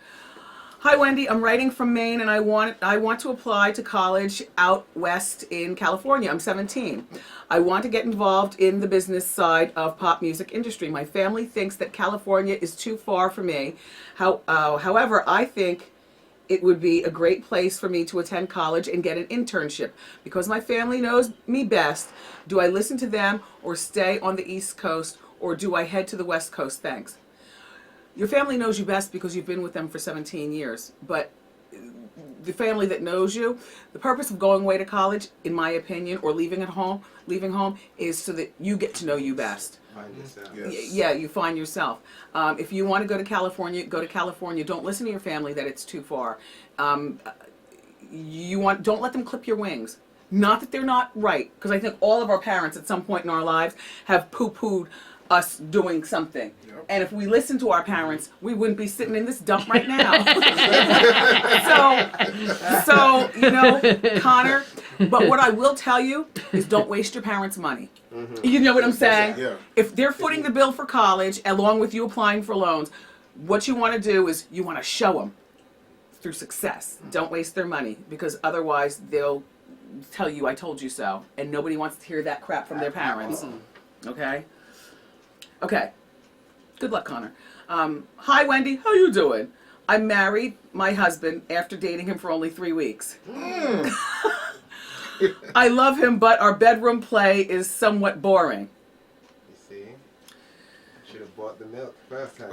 Hi Wendy, I'm writing from Maine and I want to apply to college out west in California. I'm 17. I want to get involved in the business side of pop music industry. My family thinks that California is too far for me. However, I think it would be a great place for me to attend college and get an internship. Because my family knows me best, do I listen to them or stay on the East Coast, or do I head to the West Coast? Thanks. Your family knows you best because you've been with them for 17 years. But the family that knows you, the purpose of going away to college, in my opinion, or leaving home, is so that you get to know you best. Find yourself. Yes. Yeah, you find yourself. If you want to go to California, go to California. Don't listen to your family that it's too far. Don't let them clip your wings. Not that they're not right, because I think all of our parents at some point in our lives have poo-pooed us doing something. And if we listened to our parents, we wouldn't be sitting in this dump right now. so, you know, Connor, but what I will tell you is don't waste your parents' money. You know what I'm saying? Yeah. If they're footing the bill for college, along with you applying for loans, what you want to do is you want to show them through success. Don't waste their money, because otherwise they'll tell you, I told you so. And nobody wants to hear that crap from their parents. Okay? Okay. Good luck, Connor. Hi, Wendy. How you doing? I married my husband after dating him for only 3 weeks. I love him, but our bedroom play is somewhat boring. You see? Should have bought the milk first time.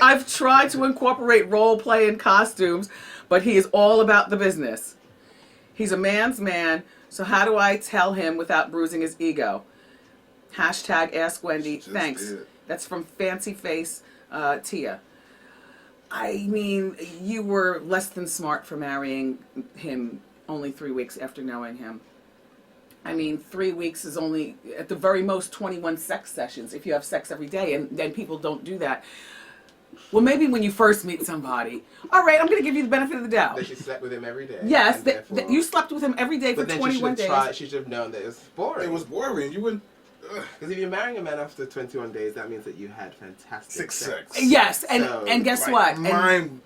I've tried to incorporate role play and costumes, but he is all about the business. He's a man's man, so how do I tell him without bruising his ego? Hashtag Ask Wendy. Just Thanks. did. That's from Fancy Face Tia. I mean, you were less than smart for marrying him only 3 weeks after knowing him. I mean, 3 weeks is only, at the very most, 21 sex sessions if you have sex every day, and then people don't do that. Well, maybe when you first meet somebody, all right, I'm going to give you the benefit of the doubt. That she slept with him every day. Yes, and that therefore- you slept with him every day for But then 21 days. she should have known that it was boring. It was boring. You wouldn't. Because if you're marrying a man after 21 days, that means that you had fantastic Sex. Yes, and So, and guess Like, what? Mind.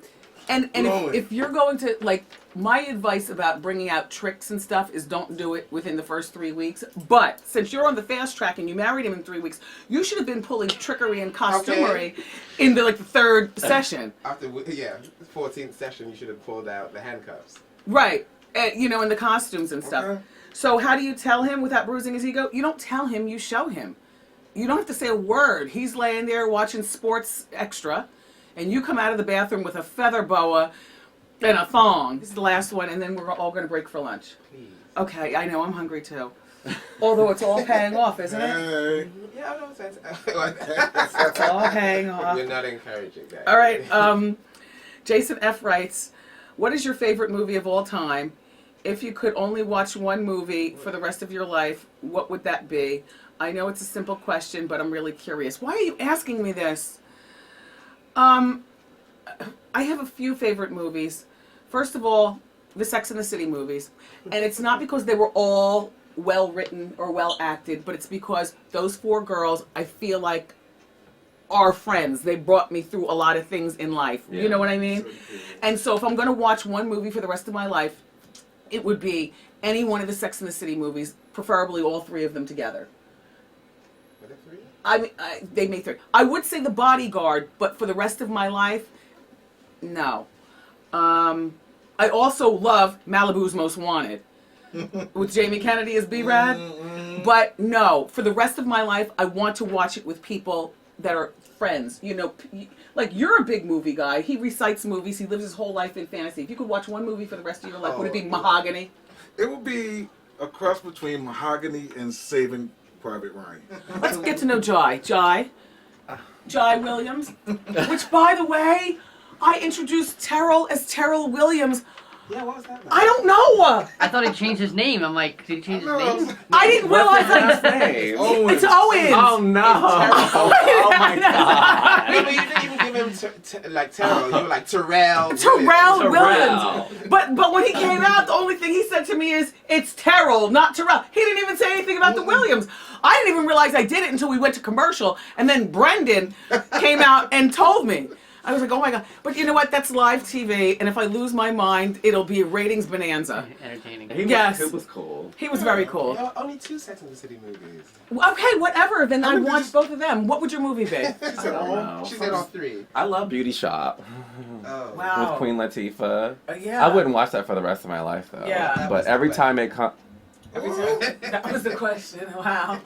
And blowing. if you're going to, like, my advice about bringing out tricks and stuff is don't do it within the first 3 weeks. But since you're on the fast track and you married him in 3 weeks, you should have been pulling trickery and costumery in the third session. After, the 14th session, you should have pulled out the handcuffs. Right. You know, in the costumes and stuff. Okay. So how do you tell him without bruising his ego? You don't tell him, you show him. You don't have to say a word. He's laying there watching Sports Extra, and you come out of the bathroom with a feather boa and a thong. This is the last one, and then we're all going to break for lunch. Please. Okay, I know, I'm hungry too. Although it's all paying off, isn't it? Hey. Yeah, I know what I'm It's all paying off. You're not encouraging that. All right, Jason F. writes, what is your favorite movie of all time? If you could only watch one movie for the rest of your life, what would that be? I know it's a simple question, but I'm really curious. Why are you asking me this? I have a few favorite movies. First of all, the Sex and the City movies. And it's not because they were all well written or well acted, but it's because those 4 girls, I feel like, are friends. They brought me through a lot of things in life. Yeah. You know what I mean? And so if I'm going to watch one movie for the rest of my life, it would be any one of the Sex and the City movies, preferably all 3 of them together. Were there 3? I mean, they made 3. I would say The Bodyguard, but for the rest of my life, no. I also love Malibu's Most Wanted with Jamie Kennedy as B-Rad. But no, for the rest of my life, I want to watch it with people that are friends. You know, like you're a big movie guy. He recites movies. He lives his whole life in fantasy. If you could watch one movie for the rest of your life, would it be Mahogany? It would be a cross between Mahogany and Saving Private Ryan. Let's get to know Jai. Jai Williams. Which, by the way, I introduced Terrell as Terrell Williams. Yeah, what was that? I don't know. I thought he changed his name. I'm like, did he change his name? I didn't realize that. name? It's Owens. Oh no! Oh my god! No, but you didn't even give him Terrell. You were like Terrell. Terrell Williams. But when he came out, the only thing he said to me is, it's Terrell, not Terrell. He didn't even say anything about the Williams. I didn't even realize I did it until we went to commercial, and then Brendan came out and told me. I was like, oh my God. But you know what? That's live TV, and if I lose my mind, it'll be a ratings bonanza. Entertaining. Yes. It was cool. He was very cool. There are only 2 Sex and the City movies. Okay, whatever. Then I'd watch both of them. What would your movie be? She said all. know. She said all 3. I love Beauty Shop Oh. Wow. with Queen Latifah. Yeah. I wouldn't watch that for the rest of my life though. Yeah. That But was every the time it comes, Every time. That was the question. Wow.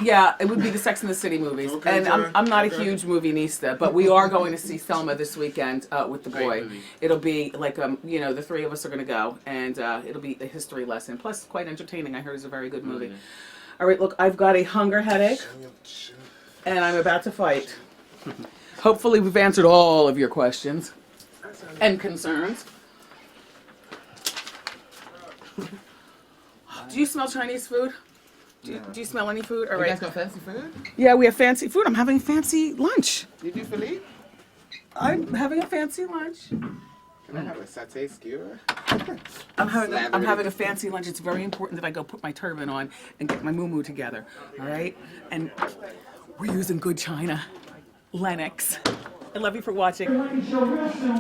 Yeah, it would be the Sex and the City movies. Okay, And Jen. I'm not a Okay. huge movie nista, but we are going to see Thelma this weekend with the Great boy. movie. It'll be like, you know, the 3 of us are going to go, and it'll be a history lesson. Plus, quite entertaining. I heard it's a very good movie. All right, look, I've got a hunger headache, and I'm about to fight. Hopefully, we've answered all of your questions and concerns. Do you smell Chinese food? Do you smell any food? All You right. guys got fancy food? Yeah, we have fancy food. I'm having fancy lunch. You do Philippe? I'm having a fancy lunch. Can I have a satay skewer? I'm having a fancy lunch. It's very important that I go put my turban on and get my moo together. All right? And we're using good china. Lennox. I love you for watching.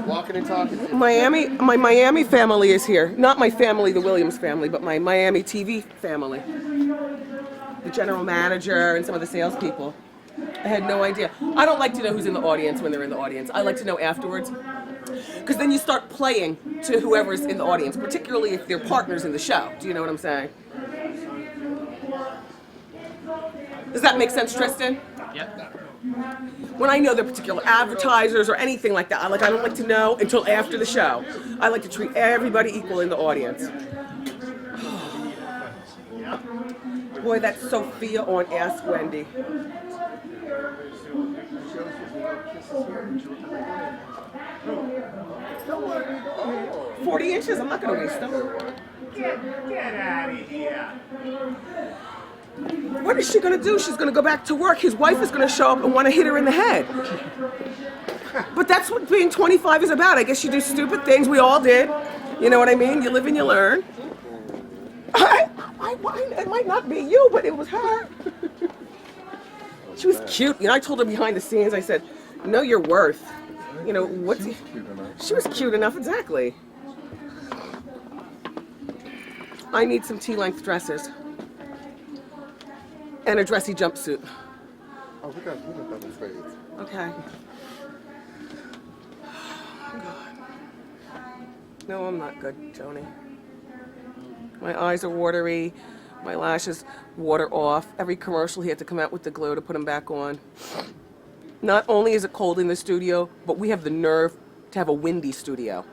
Walking and talking. My Miami family is here. Not my family, the Williams family, but my Miami TV family. The general manager and some of the salespeople. I had no idea. I don't like to know who's in the audience when they're in the audience. I like to know afterwards. Because then you start playing to whoever's in the audience, particularly if they're partners in the show. Do you know what I'm saying? Does that make sense, Tristan? Yep. When I know they're particular advertisers or anything like that, I don't like to know until after the show. I like to treat everybody equal in the audience. Boy, that's Sophia on Ask Wendy. Oh, 40 inches, I'm not going to waste them. Get out of here. What is she going to do? She's going to go back to work. His wife is going to show up and want to hit her in the head. But that's what being 25 is about. I guess you do stupid things. We all did. You know what I mean? You live and you learn. It might not be you, but it was her. She was cute. You know, I told her behind the scenes, I said, know your worth. You know, she was cute enough, exactly. I need some T-length dresses. And a dressy jumpsuit. Oh, we got double spades. Okay. No, I'm not good, Joni. My eyes are watery. My lashes water off. Every commercial he had to come out with the glue to put them back on. Not only is it cold in the studio, but we have the nerve to have a windy studio.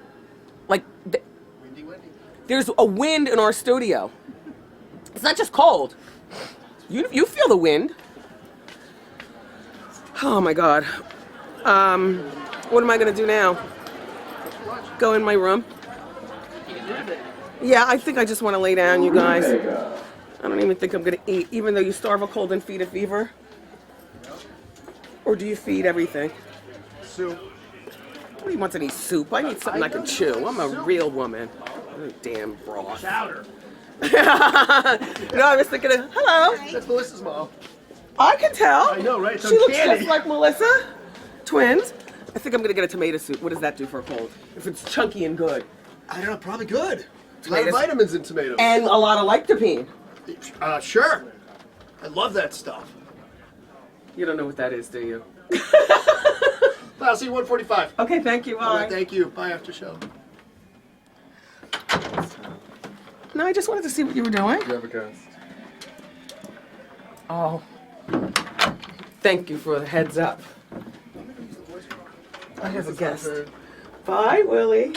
Like, Wendy. there's a wind in our studio. It's not just cold. You feel the wind. Oh my God. What am I gonna do now? Go in my room? Yeah, I think I just want to lay down, you guys. I don't even think I'm gonna eat, even though you starve a cold and feed a fever. Or do you feed everything? Soup. Nobody wants any soup. I need something I can chew. I'm a real woman. Oh, damn broth. Chowder. No, I was thinking of, hello. That's Melissa's mom. I can tell. I know, right? It's She looks uncanny. just like Melissa. Twins. I think I'm gonna get a tomato soup. What does that do for a cold? If it's chunky and good. I don't know, probably good. A lot of Tomatoes. vitamins in tomatoes. And a lot of lycopene. Sure. I love that stuff. You don't know what that is, do you? I'll see you 1:45. Okay, thank you. Bye. All right, thank you. Bye after show. No, I just wanted to see what you were doing. You have a guest. Oh. Thank you for the heads up. I have a guest. Bye, Willie.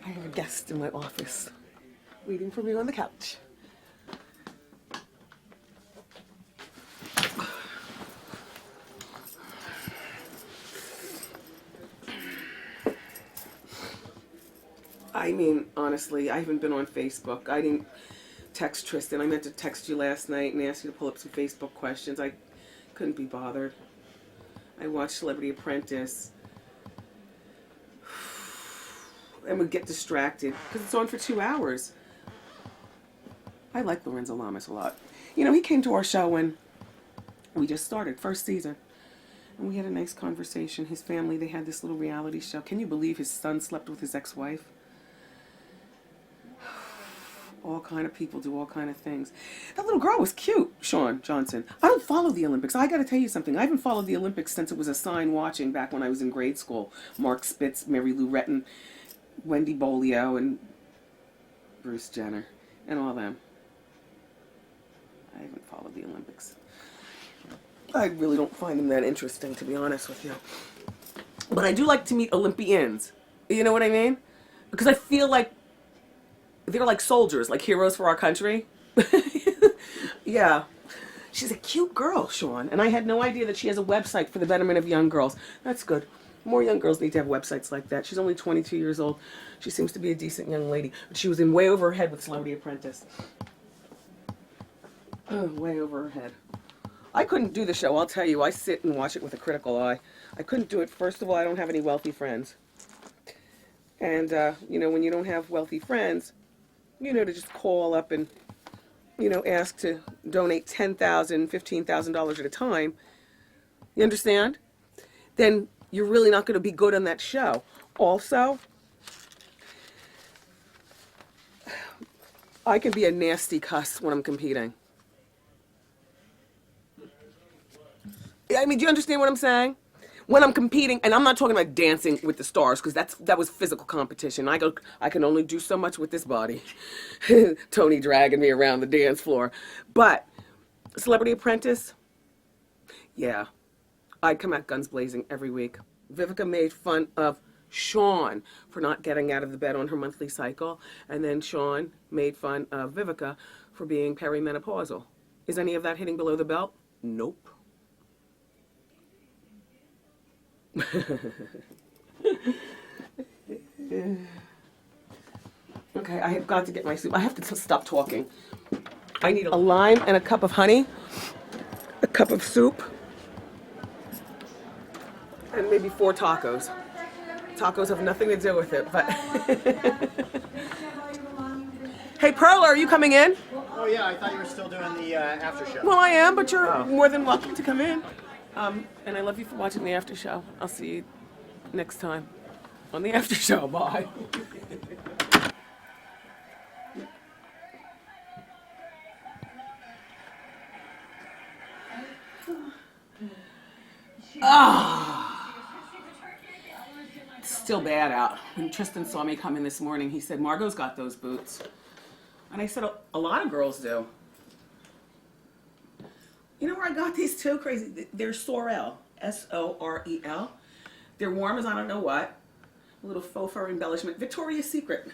I have a guest in my office waiting for me on the couch. I mean, honestly, I haven't been on Facebook. I didn't text Tristan. I meant to text you last night and ask you to pull up some Facebook questions. I couldn't be bothered. I watched Celebrity Apprentice and would get distracted because it's on for 2 hours. I like Lorenzo Lamas a lot. You know, he came to our show when we just started, first season. And we had a nice conversation. His family, they had this little reality show. Can you believe his son slept with his ex-wife? All kind of people do all kind of things. That little girl was cute, Sean Johnson. I don't follow the Olympics. I got to tell you something. I haven't followed the Olympics since it was a sign watching back when I was in grade school. Mark Spitz, Mary Lou Retton, Wendy Bolio, and Bruce Jenner, and all them. I haven't followed the Olympics. I really don't find them that interesting, to be honest with you. But I do like to meet Olympians. You know what I mean? Because I feel like they're like soldiers, like heroes for our country. Yeah. She's a cute girl, Sean. And I had no idea that she has a website for the betterment of young girls. That's good. More young girls need to have websites like that. She's only 22 years old. She seems to be a decent young lady. But she was in way over her head with Celebrity Apprentice. Oh, way over her head. I couldn't do the show, I'll tell you. I sit and watch it with a critical eye. I couldn't do it. First of all, I don't have any wealthy friends. And, when you don't have wealthy friends, to just call up and, ask to donate $10,000, $15,000 at a time, you understand? Then you're really not going to be good on that show. Also, I can be a nasty cuss when I'm competing. I mean, do you understand what I'm saying? When I'm competing, and I'm not talking about Dancing with the Stars, because that was physical competition. I can only do so much with this body. Tony dragging me around the dance floor. But Celebrity Apprentice, yeah, I'd come out guns blazing every week. Vivica made fun of Sean for not getting out of the bed on her monthly cycle, and then Sean made fun of Vivica for being perimenopausal. Is any of that hitting below the belt? Nope. Okay, I have got to get my soup. I have to stop talking. I need a lime and a cup of honey, a cup of soup, and maybe 4 tacos. Tacos have nothing to do with it, but... Hey, Perla, are you coming in? Oh yeah, I thought you were still doing the after show. Well, I am, but you're more than welcome to come in. And I love you for watching the after show. I'll see you next time on the after show. Bye. It's still bad out. When Tristan saw me come in this morning, he said, Margot's got those boots. And I said, a lot of girls do. You know where I got these too? Crazy. They're Sorel. S-O-R-E-L. They're warm as I don't know what. A little faux fur embellishment. Victoria's Secret.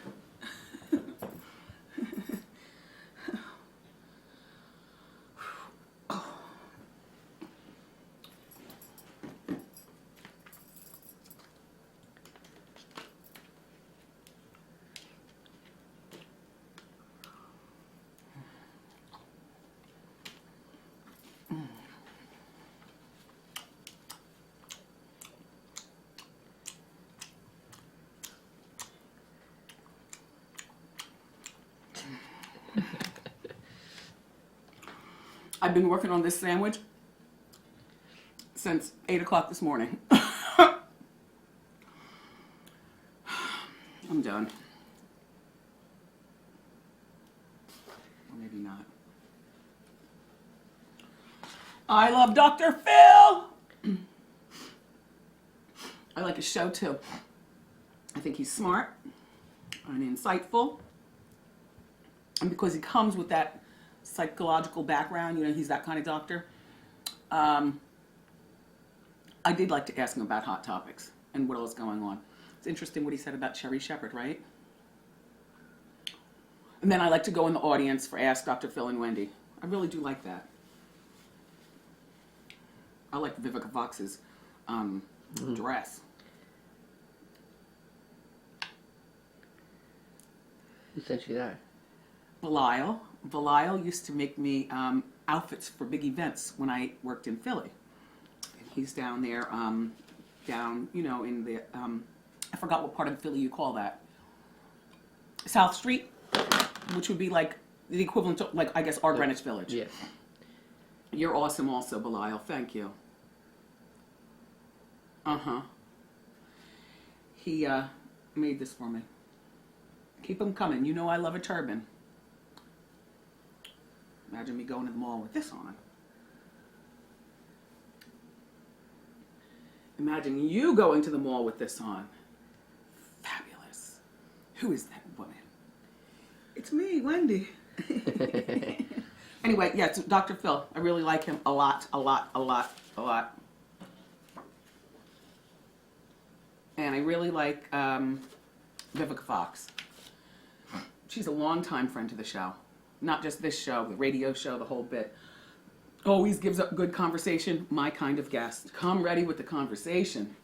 I've been working on this sandwich since 8 o'clock this morning. I'm done. Or maybe not. I love Dr. Phil! I like his show too. I think he's smart and insightful. And because he comes with that psychological background, he's that kind of doctor. I did like to ask him about Hot Topics and what else going on. It's interesting what he said about Sherry Shepherd, right? And then I like to go in the audience for Ask Dr. Phil and Wendy. I really do like that. I like Vivica Fox's dress. Who sent you that? Belial. Belial used to make me outfits for big events when I worked in Philly. And he's down there, in the, I forgot what part of Philly you call that. South Street, which would be like the equivalent to, like, I guess, our Greenwich Village. Yes. You're awesome also, Belial. Thank you. Uh-huh. He made this for me. Keep them coming. You know I love a turban. Imagine me going to the mall with this on. Imagine you going to the mall with this on. Fabulous. Who is that woman? It's me, Wendy. Anyway, yeah, it's Dr. Phil. I really like him a lot. And I really like Vivica Fox. She's a longtime friend to the show. Not just this show, the radio show, the whole bit. Always gives up good conversation, my kind of guest. Come ready with the conversation.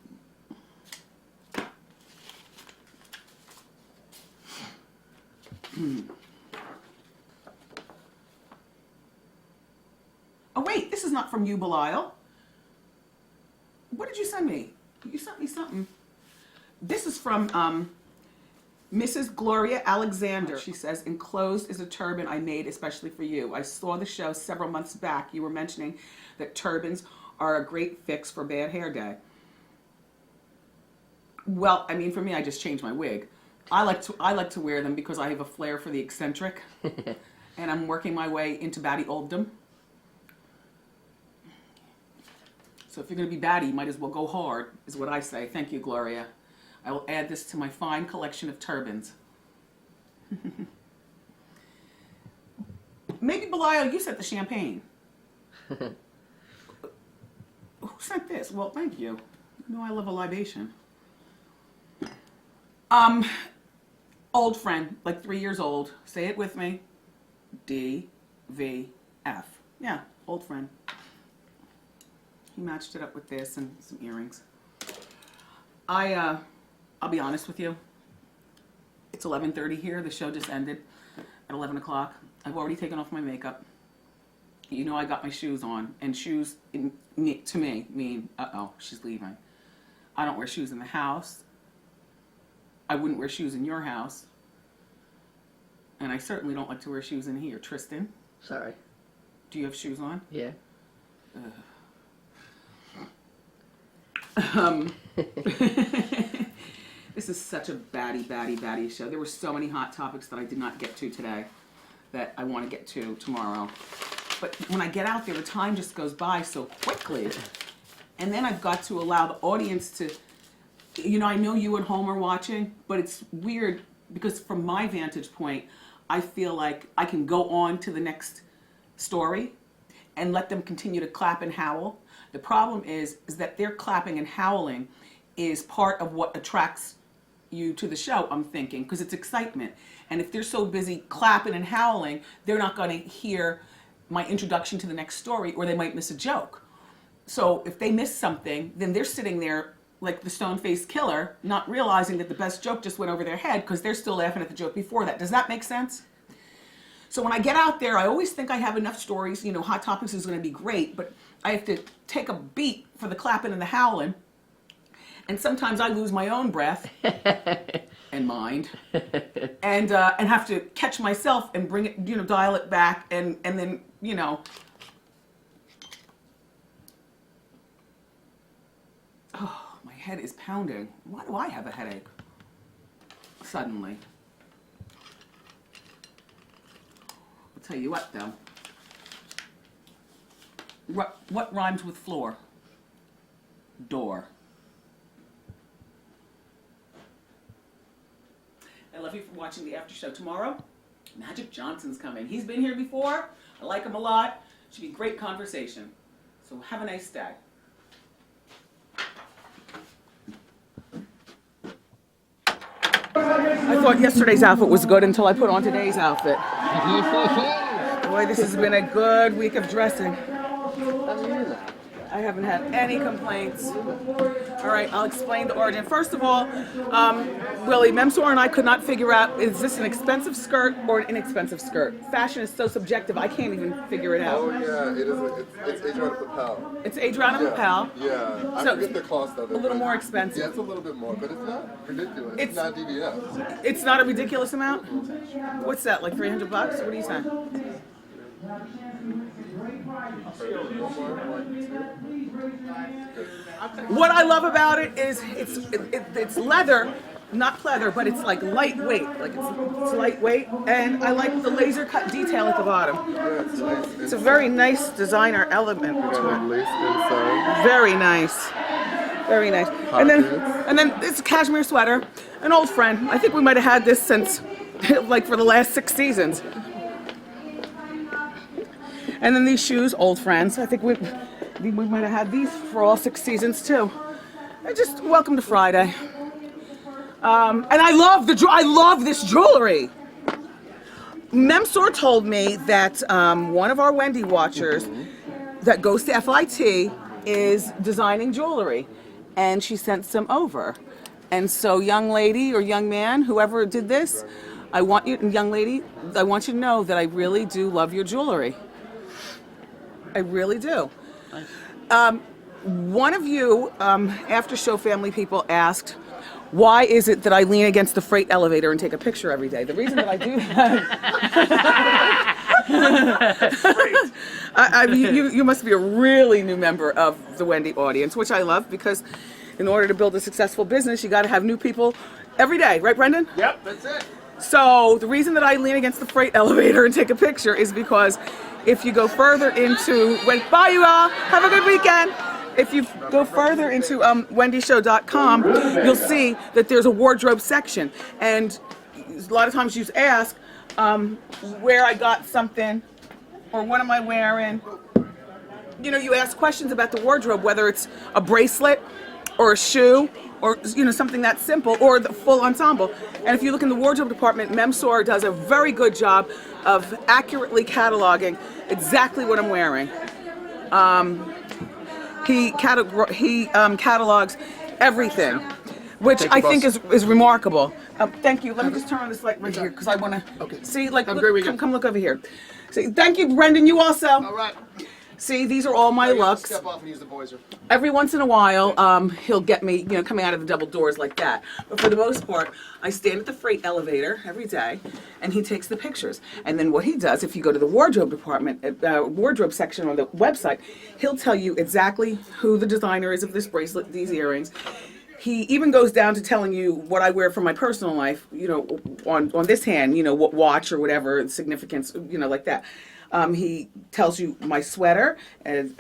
wait, this is not from you, Belial. What did you send me? You sent me something. This is from Mrs. Gloria Alexander. She says, enclosed is a turban I made especially for you. I saw the show several months back. You were mentioning that turbans are a great fix for bad hair day. Well, I mean, for me, I just changed my wig. I like to wear them because I have a flair for the eccentric, and I'm working my way into baddie olddom. So if you're going to be baddie, you might as well go hard, is what I say. Thank you, Gloria. I will add this to my fine collection of turbans. Maybe, Belial, you sent the champagne. Who sent this? Well, thank you. You know I love a libation. Old friend, like 3 years old. Say it with me. D-V-F. Yeah, old friend. He matched it up with this and some earrings. I'll be honest with you. It's 11:30 here. The show just ended at 11 o'clock. I've already taken off my makeup. You know I got my shoes on. And shoes, to me, mean, uh-oh, she's leaving. I don't wear shoes in the house. I wouldn't wear shoes in your house. And I certainly don't like to wear shoes in here. Tristan, Sorry. do you have shoes on? Yeah. This is such a baddie show. There were so many hot topics that I did not get to today that I want to get to tomorrow. But when I get out there, the time just goes by so quickly. And then I've got to allow the audience to, you know, I know you at home are watching, but it's weird because from my vantage point, I feel like I can go on to the next story and let them continue to clap and howl. The problem is that their clapping and howling is part of what attracts you to the show, I'm thinking, because it's excitement. And if they're so busy clapping and howling, they're not going to hear my introduction to the next story, or they might miss a joke. So if they miss something, then they're sitting there like the stone-faced killer, not realizing that the best joke just went over their head because they're still laughing at the joke before that. Does that make sense? So when I get out there, I always think I have enough stories. You know, Hot Topics is going to be great, but I have to take a beat for the clapping and the howling. And sometimes I lose my own breath and mind, and have to catch myself and bring it, you know, dial it back, and then, you know. Oh, my head is pounding. Why do I have a headache? Suddenly. I'll tell you what, though. What rhymes with floor? Door. I love you for watching the after show tomorrow. Magic Johnson's coming. He's been here before. I like him a lot. Should be great conversation. So have a nice day. I thought yesterday's outfit was good until I put on today's outfit. Boy, this has been a good week of dressing. I haven't had any complaints. All right, I'll explain the origin. First of all, Willie, Memsor and I could not figure out, is this an expensive skirt or an inexpensive skirt? Fashion is so subjective, I can't even figure it out. Oh yeah, it is. It's Adriana Papel. It's Adriana Papel. Yeah, I So, forget the cost of it. a little but- more expensive. Yeah, it's a little bit more, but it's not ridiculous. It's It's- not DVS. It's not a ridiculous amount? What's that, like $300? What are you saying? What I love about it is it's leather, not pleather, but it's like lightweight. Like it's lightweight, and I like the laser cut detail at the bottom. Yeah, it's nice. It's a very nice designer element to got it. lace inside. Very nice. Very nice. And then it's a cashmere sweater, an old friend. I think we might have had this since like for the last 6 seasons. And then these shoes, old friends. I think we might have had these for all 6 seasons too. And just welcome to Friday. And I love this jewelry. Memsor told me that one of our Wendy watchers that goes to FIT is designing jewelry, and she sent some over. And so, young lady or young man, whoever did this, young lady, I want you to know that I really do love your jewelry. I really do. Nice. One of you, after show family people asked, why is it that I lean against the freight elevator and take a picture every day? The reason that I do that, you must be a really new member of the Wendy audience, which I love, because in order to build a successful business, you got to have new people every day, right, Brendan? Yep, that's it. So the reason that I lean against the freight elevator and take a picture is because if you go further into, bye you all, have a good weekend. If you go further into wendyshow.com, you'll see that there's a wardrobe section. And a lot of times you ask where I got something or what am I wearing. You know, you ask questions about the wardrobe, whether it's a bracelet or a shoe or, you know, something that simple, or the full ensemble. And if you look in the wardrobe department, Memsor does a very good job of accurately cataloging exactly what I'm wearing. He catalogs everything, which I think is remarkable. Thank you. Let me just turn on this light right here because I want to see. Like, look, come look over here. See, thank you, Brendan. You also. All right. See, these are all my looks. Step off and use the voicer. Every once in a while, he'll get me, you know, coming out of the double doors like that. But for the most part, I stand at the freight elevator every day, and he takes the pictures. And then what he does, if you go to the wardrobe department, wardrobe section on the website, he'll tell you exactly who the designer is of this bracelet, these earrings. He even goes down to telling you what I wear for my personal life, you know, on this hand, you know, what watch or whatever, significance, you know, like that. He tells you my sweater and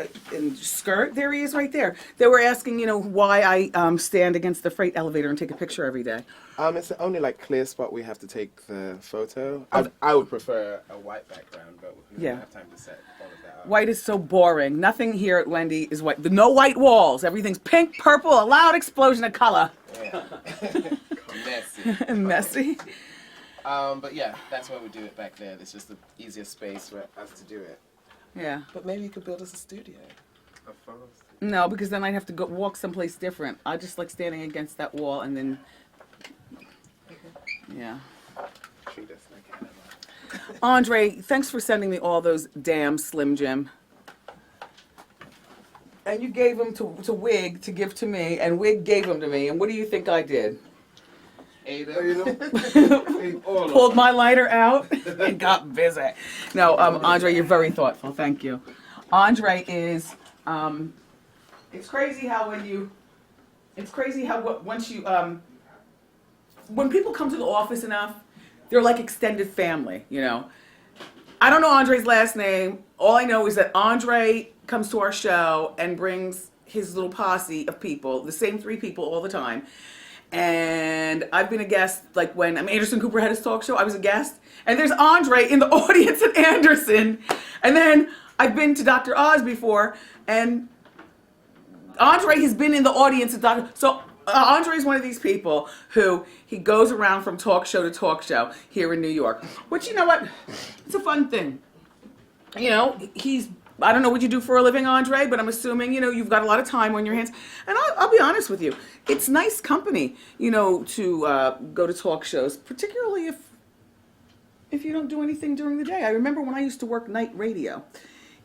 skirt. There he is right there. They were asking, you know, why I stand against the freight elevator and take a picture every day. It's the only like clear spot we have to take the photo. I would prefer a white background, but we don't have time to set all of that up. White is so boring. Nothing here at Wendy is white. No white walls. Everything's pink, purple, a loud explosion of color. Yeah. Messy. Messy. But yeah, that's why we do it back there. It's just the easiest space for us to do it. Yeah. But maybe you could build us a studio. A photo studio. No, because then I'd have to go walk someplace different. I just like standing against that wall and then. Yeah. Treat us like animals. Andre, thanks for sending me all those damn Slim Jim. And you gave them to Wig to give to me, and Wig gave them to me. And what do you think I did? Pulled my lighter out and got busy. No, Andre, you're very thoughtful. Thank you. Andre is. It's crazy how once you when people come to the office enough, they're like extended family. You know. I don't know Andre's last name. All I know is that Andre comes to our show and brings his little posse of people, the same 3 people all the time. And I've been a guest, like when Anderson Cooper had his talk show, I was a guest. And there's Andre in the audience at Anderson. And then I've been to Dr. Oz before, and Andre has been in the audience at Dr. So Andre is one of these people who he goes around from talk show to talk show here in New York. Which, you know what? It's a fun thing. You know, I don't know what you do for a living, Andre, but I'm assuming, you know, you've got a lot of time on your hands. And I'll be honest with you, it's nice company, you know, to go to talk shows, particularly if you don't do anything during the day. I remember when I used to work night radio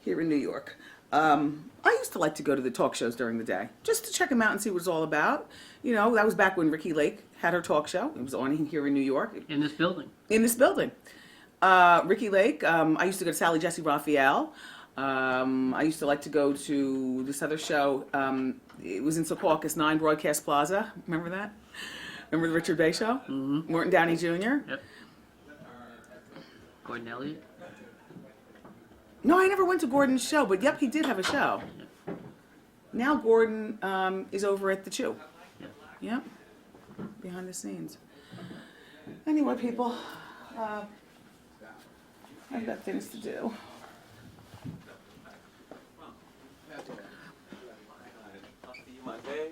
here in New York. I used to like to go to the talk shows during the day, just to check them out and see what it's all about. You know, that was back when Ricky Lake had her talk show. It was on here in New York. In this building. In this building. Ricky Lake, I used to go to Sally Jesse Raphael. I used to like to go to this other show. It was in Secaucus 9 Broadcast Plaza. Remember that? Remember the Richard Bay show? Mm-hmm. Morton Downey Jr.? Yep. Gordon Elliott. No, I never went to Gordon's show, but yep, he did have a show. Yep. Now Gordon is over at the Chew. Yep. Yep. Behind the scenes. Anyway, people, I've got things to do. Monday.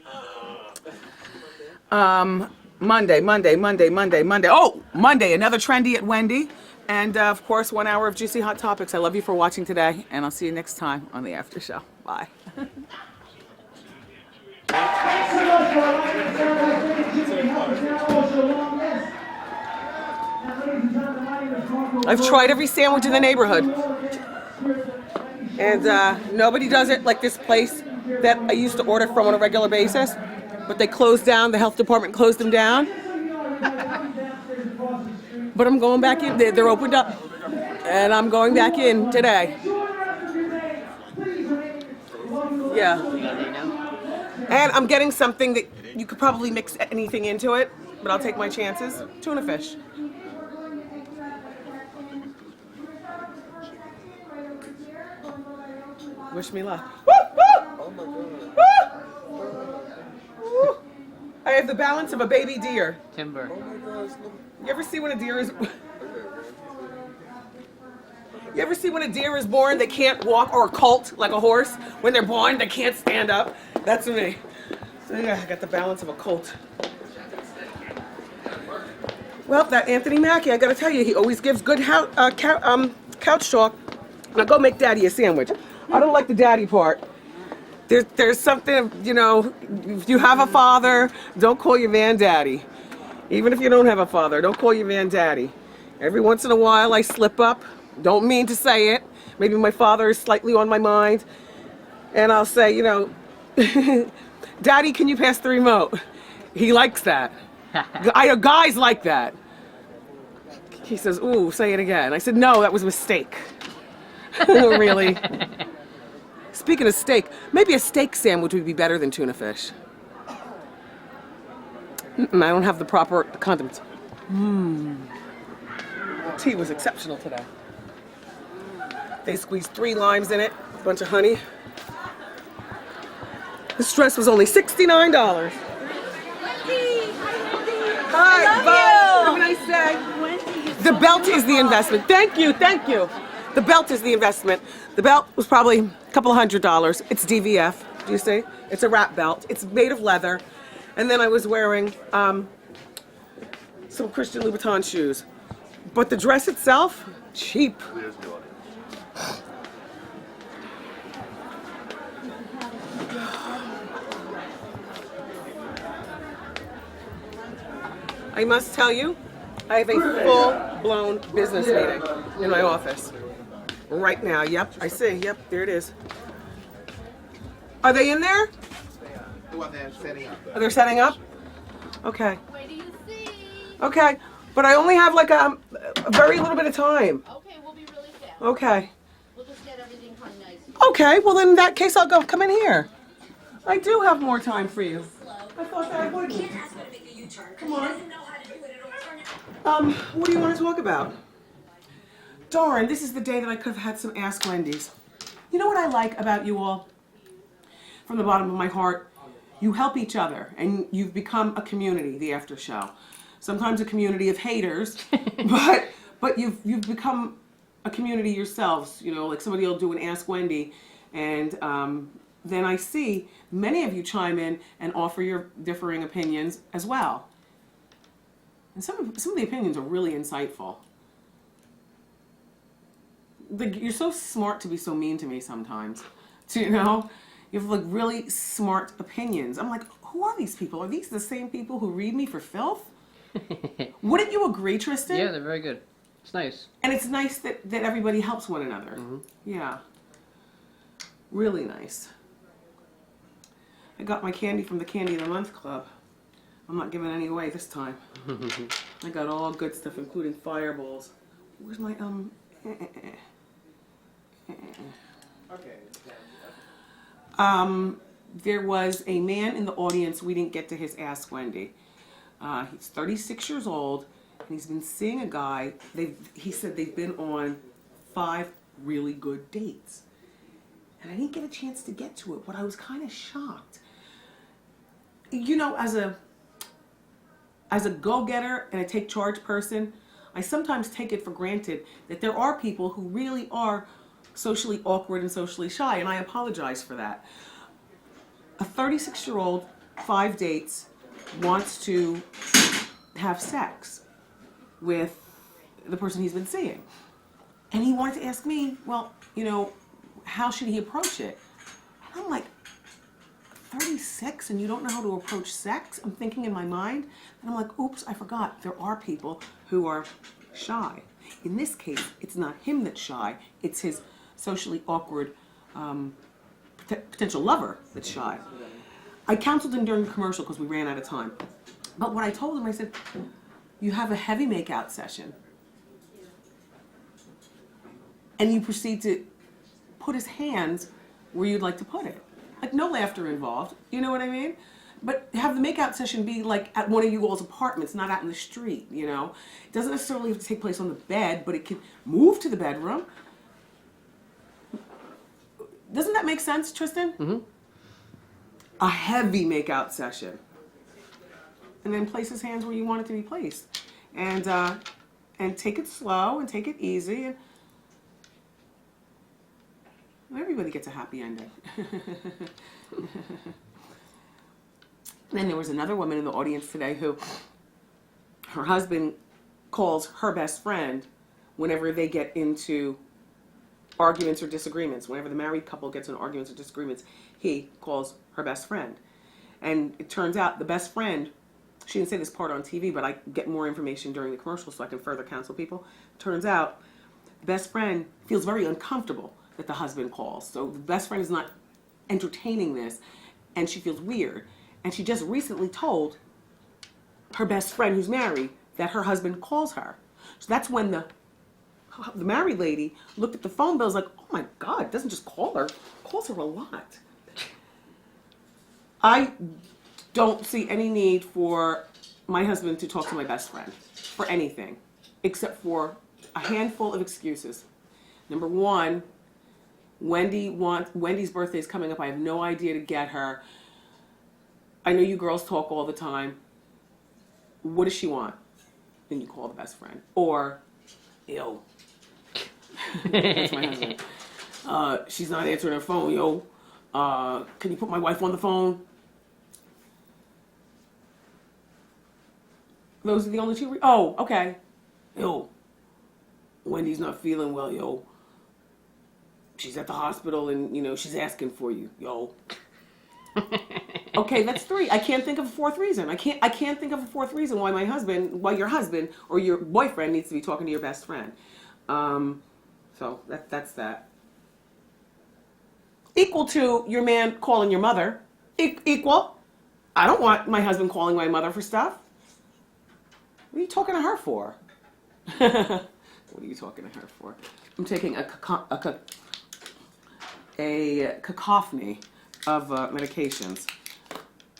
Oh, Monday, another trendy at Wendy. And of course, 1 hour of juicy hot topics. I love you for watching today, and I'll see you next time on the after show. Bye. I've tried every sandwich in the neighborhood. And nobody does it like this place that I used to order from on a regular basis. But they closed down, the health department closed them down. But I'm going back in, they're opened up. And I'm going back in today. Yeah. And I'm getting something that you could probably mix anything into it, but I'll take my chances. Tuna fish. Wish me luck. Woo! Woo! Woo! I have the balance of a baby deer. Timber. You ever see when a deer is... You ever see when a deer is born, they can't walk, or a colt, like a horse? When they're born, they can't stand up. That's me. So yeah, I got the balance of a colt. Well, that Anthony Mackie, I gotta tell you, he always gives good couch talk. Now go make Daddy a sandwich. I don't like the daddy part. There's something, you know, if you have a father, don't call your man Daddy. Even if you don't have a father, don't call your man Daddy. Every once in a while I slip up. Don't mean to say it. Maybe my father is slightly on my mind. And I'll say, you know, Daddy, can you pass the remote? He likes that. Guys like that. He says, ooh, say it again. I said, no, that was a mistake. Really? Speaking of steak, maybe a steak sandwich would be better than tuna fish. I don't have the proper condiments. Tea was exceptional today. They squeezed 3 limes in it, a bunch of honey. This dress was only $69. Hi, bye. Have a nice day. The belt is the investment. Thank you, thank you. The belt is the investment. The belt was probably a couple of $100s. It's DVF, do you see? It's a wrap belt. It's made of leather. And then I was wearing some Christian Louboutin shoes. But the dress itself, cheap. I must tell you, I have a full-blown business meeting in my office. Right now, yep, I see, yep, there it is. Are they in there? They're setting up. Are they setting up? Okay. Okay, but I only have like a very little bit of time. Okay, we'll be really fast. Okay. We'll just get everything hung nice. Okay, well then in that case I'll come in here. I do have more time for you. I thought that I wouldn't. Come on. What do you want to talk about? Darn, this is the day that I could have had some Ask Wendy's. You know what I like about you all? From the bottom of my heart, you help each other and you've become a community, the after show. Sometimes a community of haters, but you've become a community yourselves. You know, like somebody will do an Ask Wendy, and then I see many of you chime in and offer your differing opinions as well. And some of the opinions are really insightful. You're so smart to be so mean to me sometimes. You know? You have like really smart opinions. I'm like, who are these people? Are these the same people who read me for filth? Wouldn't you agree, Tristan? Yeah, they're very good. It's nice. And it's nice that everybody helps one another. Mm-hmm. Yeah. Really nice. I got my candy from the Candy of the Month Club. I'm not giving any away this time. I got all good stuff, including fireballs. Where's my, Okay. There was a man in the audience, we didn't get to his Ask Wendy. He's 36 years old, and he's been seeing a guy. He said they've been on 5 really good dates. And I didn't get a chance to get to it, but I was kind of shocked. You know, as a go-getter and a take-charge person, I sometimes take it for granted that there are people who really are socially awkward and socially shy, and I apologize for that. A 36-year-old, 5 dates, wants to have sex with the person he's been seeing. And he wanted to ask me, well, you know, how should he approach it? And I'm like, 36 and you don't know how to approach sex? I'm thinking in my mind, and I'm like, oops, I forgot. There are people who are shy. In this case, it's not him that's shy, it's his socially awkward potential lover that's shy. I counseled him during the commercial because we ran out of time. But what I told him, I said, you have a heavy makeout session. And you proceed to put his hands where you'd like to put it. Like, no laughter involved. You know what I mean? But have the makeout session be like at one of you all's apartments, not out in the street, you know? It doesn't necessarily have to take place on the bed, but it can move to the bedroom. Doesn't that make sense, Tristan? Mm-hmm. A heavy makeout session. And then place his hands where you want it to be placed. And take it slow and take it easy. And everybody gets a happy ending. Then there was another woman in the audience today who her husband calls her best friend whenever they get into arguments or disagreements. Whenever the married couple gets in arguments or disagreements, he calls her best friend. And it turns out the best friend, she didn't say this part on TV, but I get more information during the commercial so I can further counsel people. Turns out the best friend feels very uncomfortable that the husband calls. So the best friend is not entertaining this, and she feels weird. And she just recently told her best friend who's married that her husband calls her. So that's when the married lady looked at the phone bill, was like, oh my God, doesn't just call her, calls her a lot. I don't see any need for my husband to talk to my best friend for anything, except for a handful of excuses. Number one, Wendy's birthday is coming up. I have no idea to get her. I know you girls talk all the time. What does she want? Then you call the best friend. Or, yo. That's my husband. She's not answering her phone, yo. Can you put my wife on the phone? Those are the only two. Oh, okay. Yo. Wendy's not feeling well, yo. She's at the hospital and, you know, she's asking for you, yo. Okay, that's three. I can't think of a fourth reason. I can't think of a fourth reason why your husband or your boyfriend needs to be talking to your best friend. So that's that. Equal to your man calling your mother. Equal. I don't want my husband calling my mother for stuff. What are you talking to her for? What are you talking to her for? I'm taking a cacophony of medications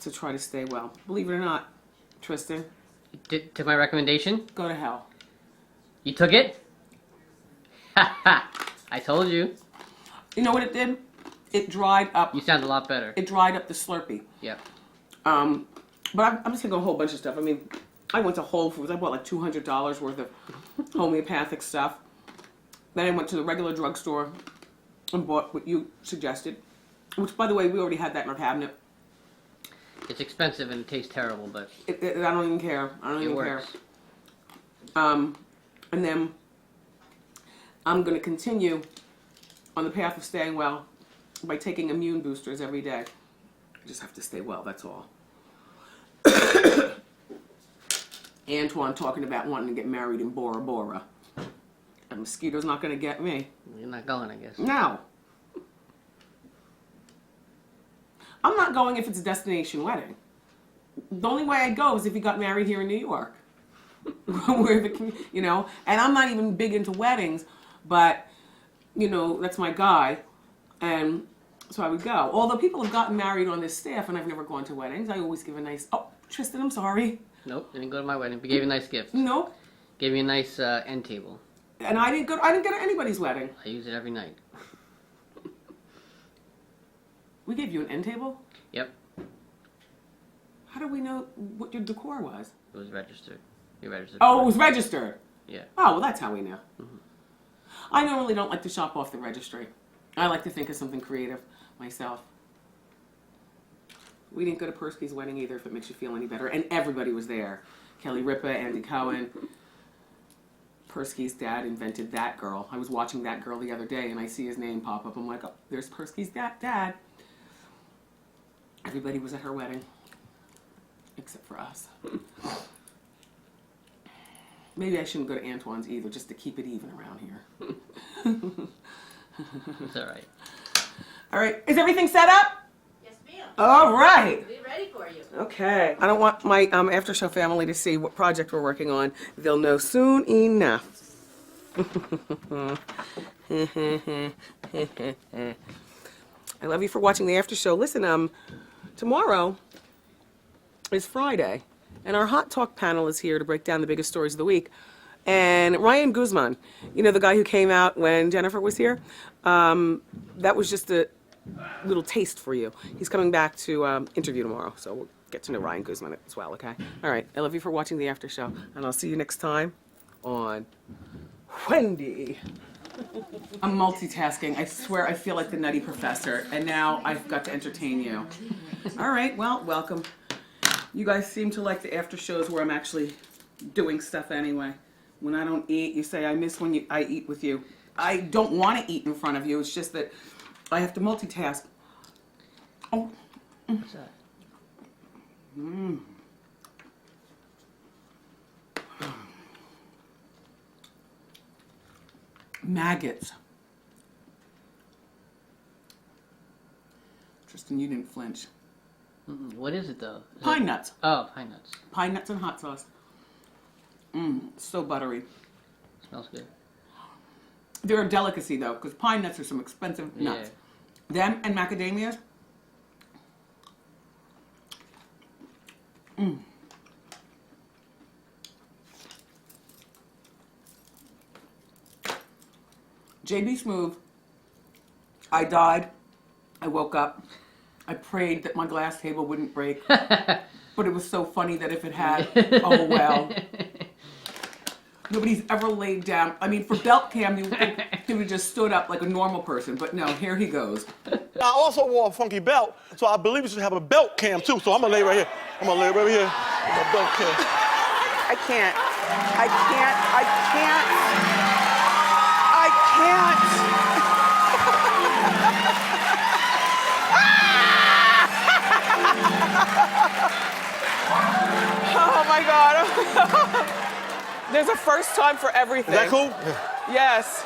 to try to stay well. Believe it or not, Tristan. To my recommendation? Go to hell. You took it? Ha ha! I told you. You know what it did? It dried up. You sound a lot better. It dried up the Slurpee. Yep. But I'm just gonna go a whole bunch of stuff. I mean, I went to Whole Foods. I bought like $200 worth of homeopathic stuff. Then I went to the regular drugstore and bought what you suggested. Which, by the way, we already had that in our cabinet. It's expensive and it tastes terrible, but I don't even care. I don't it even works. care. And then I'm going to continue on the path of staying well by taking immune boosters every day. I just have to stay well, that's all. Antoine talking about wanting to get married in Bora Bora. A mosquito's not going to get me. You're not going, I guess. No. I'm not going if it's a destination wedding. The only way I'd go is if he got married here in New York. Where and I'm not even big into weddings, but, that's my guy. And so I would go. Although people have gotten married on this staff and I've never gone to weddings, I always give a nice, oh, Tristan, I'm sorry. Nope, didn't go to my wedding. We gave you a nice gift. Nope. Gave you a nice end table. And I didn't go to anybody's wedding. I use it every night. We gave you an end table? Yep. How do we know what your decor was? It was registered. You registered. Oh, it was registered? Yeah. Oh, well, that's how we know. Mm-hmm. I normally don't like to shop off the registry. I like to think of something creative myself. We didn't go to Persky's wedding either, if it makes you feel any better. And everybody was there. Kelly Ripa, Andy Cohen. Persky's dad invented That Girl. I was watching That Girl the other day, and I see his name pop up. I'm like, oh, there's Persky's dad. Everybody was at her wedding, except for us. Maybe I shouldn't go to Antoine's either, just to keep it even around here. It's all right. All right. Is everything set up? Yes, ma'am. All right. We'll be ready for you. Okay. I don't want my after show family to see what project we're working on. They'll know soon enough. I love you for watching the after show. Listen, tomorrow is Friday, and our Hot Talk panel is here to break down the biggest stories of the week. And Ryan Guzman, you know, the guy who came out when Jennifer was here, that was just a little taste for you. He's coming back to interview tomorrow, so we'll get to know Ryan Guzman as well, okay? All right, I love you for watching the after show, and I'll see you next time on Wendy. I'm multitasking. I swear I feel like the Nutty Professor, and now I've got to entertain you. All right, well, welcome. You guys seem to like the after shows where I'm actually doing stuff anyway. When I don't eat, you say I miss when I eat with you. I don't want to eat in front of you. It's just that I have to multitask. Oh. What's that? Maggots. Tristan, you didn't flinch. What is it though? Is Pine it... nuts. Oh, pine nuts. Pine nuts and hot sauce. So buttery. Smells good. They're a delicacy though, because pine nuts are some expensive nuts. Them and macadamias. JB Smooth. I died. I woke up. I prayed that my glass table wouldn't break. But it was so funny that if it had, oh well. Nobody's ever laid down. I mean, for belt cam, he would have just stood up like a normal person. But no, here he goes. I also wore a funky belt, so I believe you should have a belt cam too. So I'm gonna lay right here. I'm gonna lay right here. My belt cam. I can't. I can't. I can't. I can't. Oh my God. There's a first time for everything. Is that cool? Yes.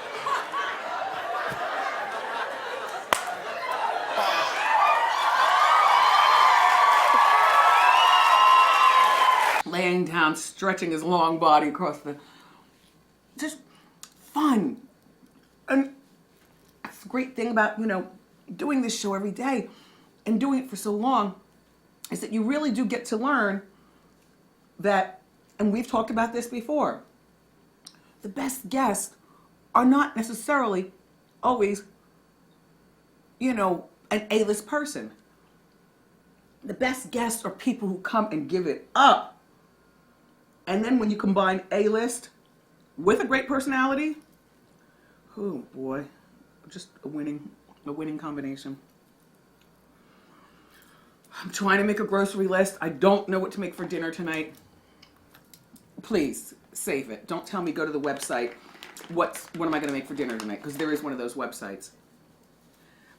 Laying down, stretching his long body across the... Just fun. And that's the great thing about, you know, doing this show every day and doing it for so long is that you really do get to learn that, and we've talked about this before, the best guests are not necessarily always, you know, an A-list person. The best guests are people who come and give it up. And then when you combine A-list with a great personality, oh boy, just a winning combination. I'm trying to make a grocery list. I don't know what to make for dinner tonight. Please save it. Don't tell me go to the website. What am I going to make for dinner tonight? Because there is one of those websites.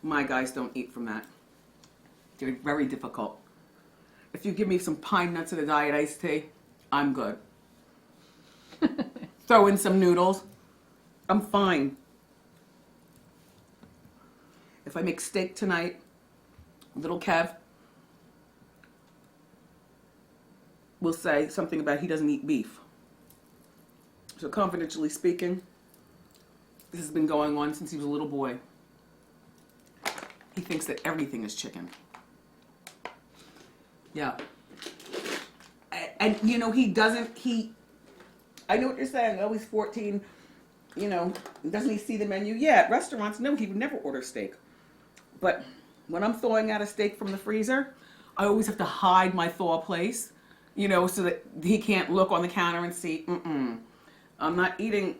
My guys don't eat from that. They're very difficult. If you give me some pine nuts and a diet iced tea, I'm good. Throw in some noodles. I'm fine. If I make steak tonight, little Kev will say something about he doesn't eat beef. So confidentially speaking, this has been going on since he was a little boy. He thinks that everything is chicken. Yeah. And you know, I know what you're saying, oh, he's 14, you know, doesn't he see the menu? Yeah, at restaurants, no, he would never order steak. But when I'm thawing out a steak from the freezer, I always have to hide my thaw place, you know, so that he can't look on the counter and see, I'm not eating.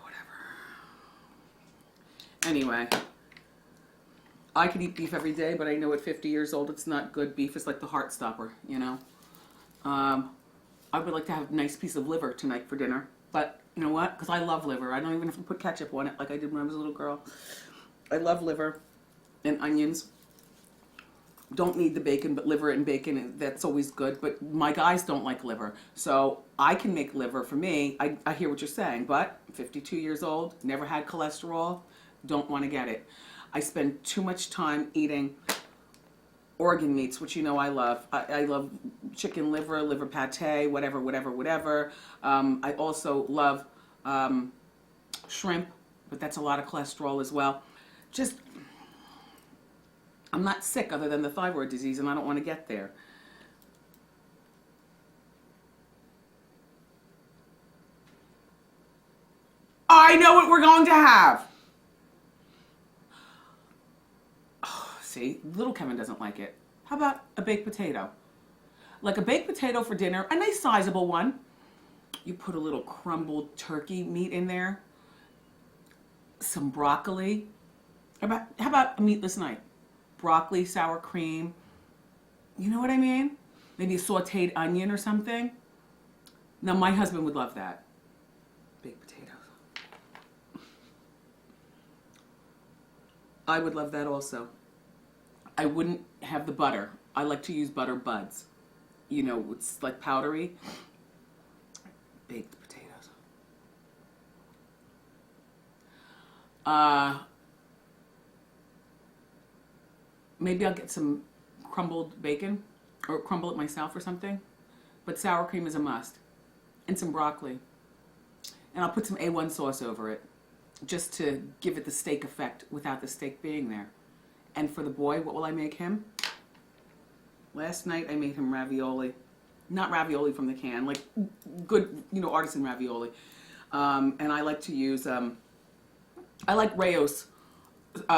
Whatever. Anyway, I could eat beef every day, but I know at 50 years old it's not good. Beef is like the heart stopper, you know. I would like to have a nice piece of liver tonight for dinner, but you know what? Because I love liver. I don't even have to put ketchup on it like I did when I was a little girl. I love liver and onions. don't need the bacon, but liver and bacon, that's always good. But my guys don't like liver. So I can make liver for me. I hear what you're saying, but I'm 52 years old, never had cholesterol, don't want to get it. I spend too much time eating organ meats, which you know I love. I love chicken liver, liver pate, whatever. I also love shrimp, but that's a lot of cholesterol as well. Just, I'm not sick other than the thyroid disease, and I don't want to get there. I know what we're going to have. Oh, see, little Kevin doesn't like it. How about a baked potato? Like a baked potato for dinner, a nice sizable one. You put a little crumbled turkey meat in there, some broccoli. How about a meatless night? Broccoli, sour cream. You know what I mean? Maybe a sauteed onion or something. Now, my husband would love that. Baked potatoes. I would love that also. I wouldn't have the butter. I like to use butter buds. You know, it's like powdery. Baked potatoes. Maybe I'll get some crumbled bacon or crumble it myself or something. But sour cream is a must. And some broccoli. And I'll put some A1 sauce over it just to give it the steak effect without the steak being there. And for the boy, what will I make him? Last night I made him ravioli. Not ravioli from the can, like good, you know, artisan ravioli. And I like to use, I like Rayo's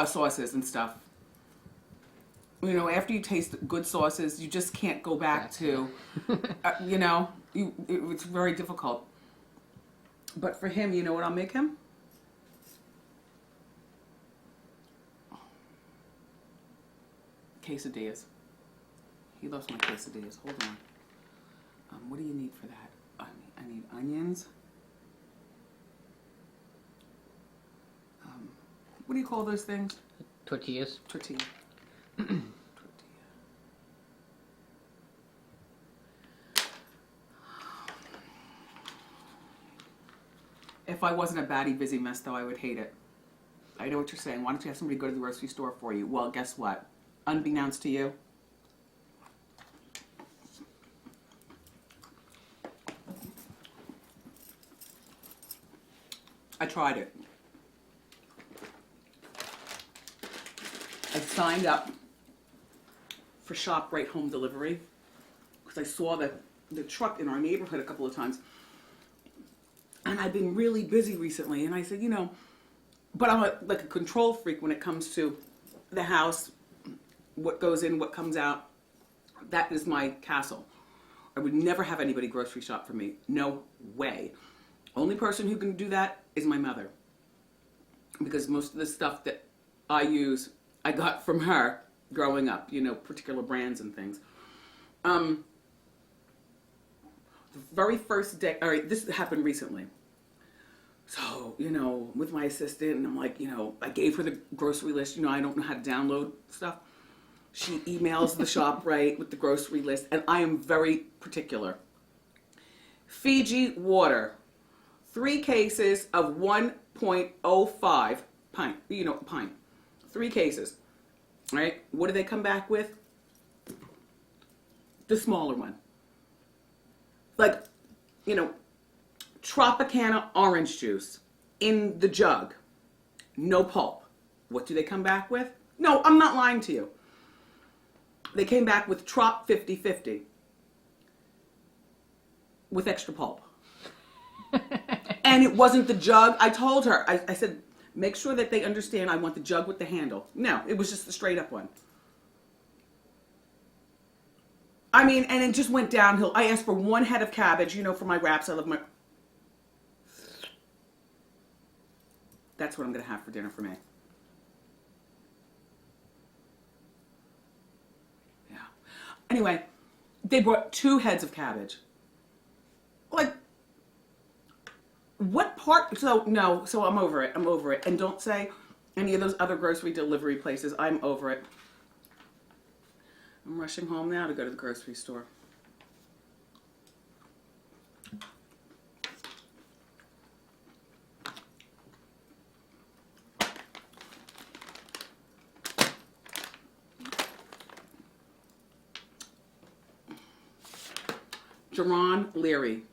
sauces and stuff. You know, after you taste good sauces, you just can't go back to, you know, it's very difficult. But for him, you know what I'll make him? Quesadillas. He loves my quesadillas. Hold on. What do you need for that? I need onions. What do you call those things? Tortillas. Tortilla. If I wasn't a batty busy mess, though, I would hate it. I know what you're saying. Why don't you have somebody go to the grocery store for you? Well, guess what? Unbeknownst to you, I tried it. I signed up for ShopRite home delivery because I saw the truck in our neighborhood a couple of times. And I've been really busy recently. And I said, you know, but I'm like a control freak when it comes to the house, what goes in, what comes out. That is my castle. I would never have anybody grocery shop for me. No way. Only person who can do that is my mother. Because most of the stuff that I use, I got from her growing up, you know, particular brands and things. The very first day, all right, this happened recently. So, you know, with my assistant, and I'm like, you know, I gave her the grocery list. You know, I don't know how to download stuff. She emails the ShopRite with the grocery list, and I am very particular. Fiji water, 3 cases of 1.05 pint, you know, pint. 3 cases, right? What do they come back with? The smaller one. Like, you know, Tropicana orange juice in the jug. No pulp. What do they come back with? No, I'm not lying to you. They came back with Trop 50/50 with extra pulp. And it wasn't the jug. I told her, I said, make sure that they understand I want the jug with the handle. No, it was just the straight up one. I mean, and it just went downhill. I asked for 1 head of cabbage, you know, for my wraps. I love my... That's what I'm going to have for dinner for me. Yeah. Anyway, they brought 2 heads of cabbage. Like, what part? So, no, so I'm over it. I'm over it. And don't say any of those other grocery delivery places. I'm over it. I'm rushing home now to go to the grocery store. Jerron Leary,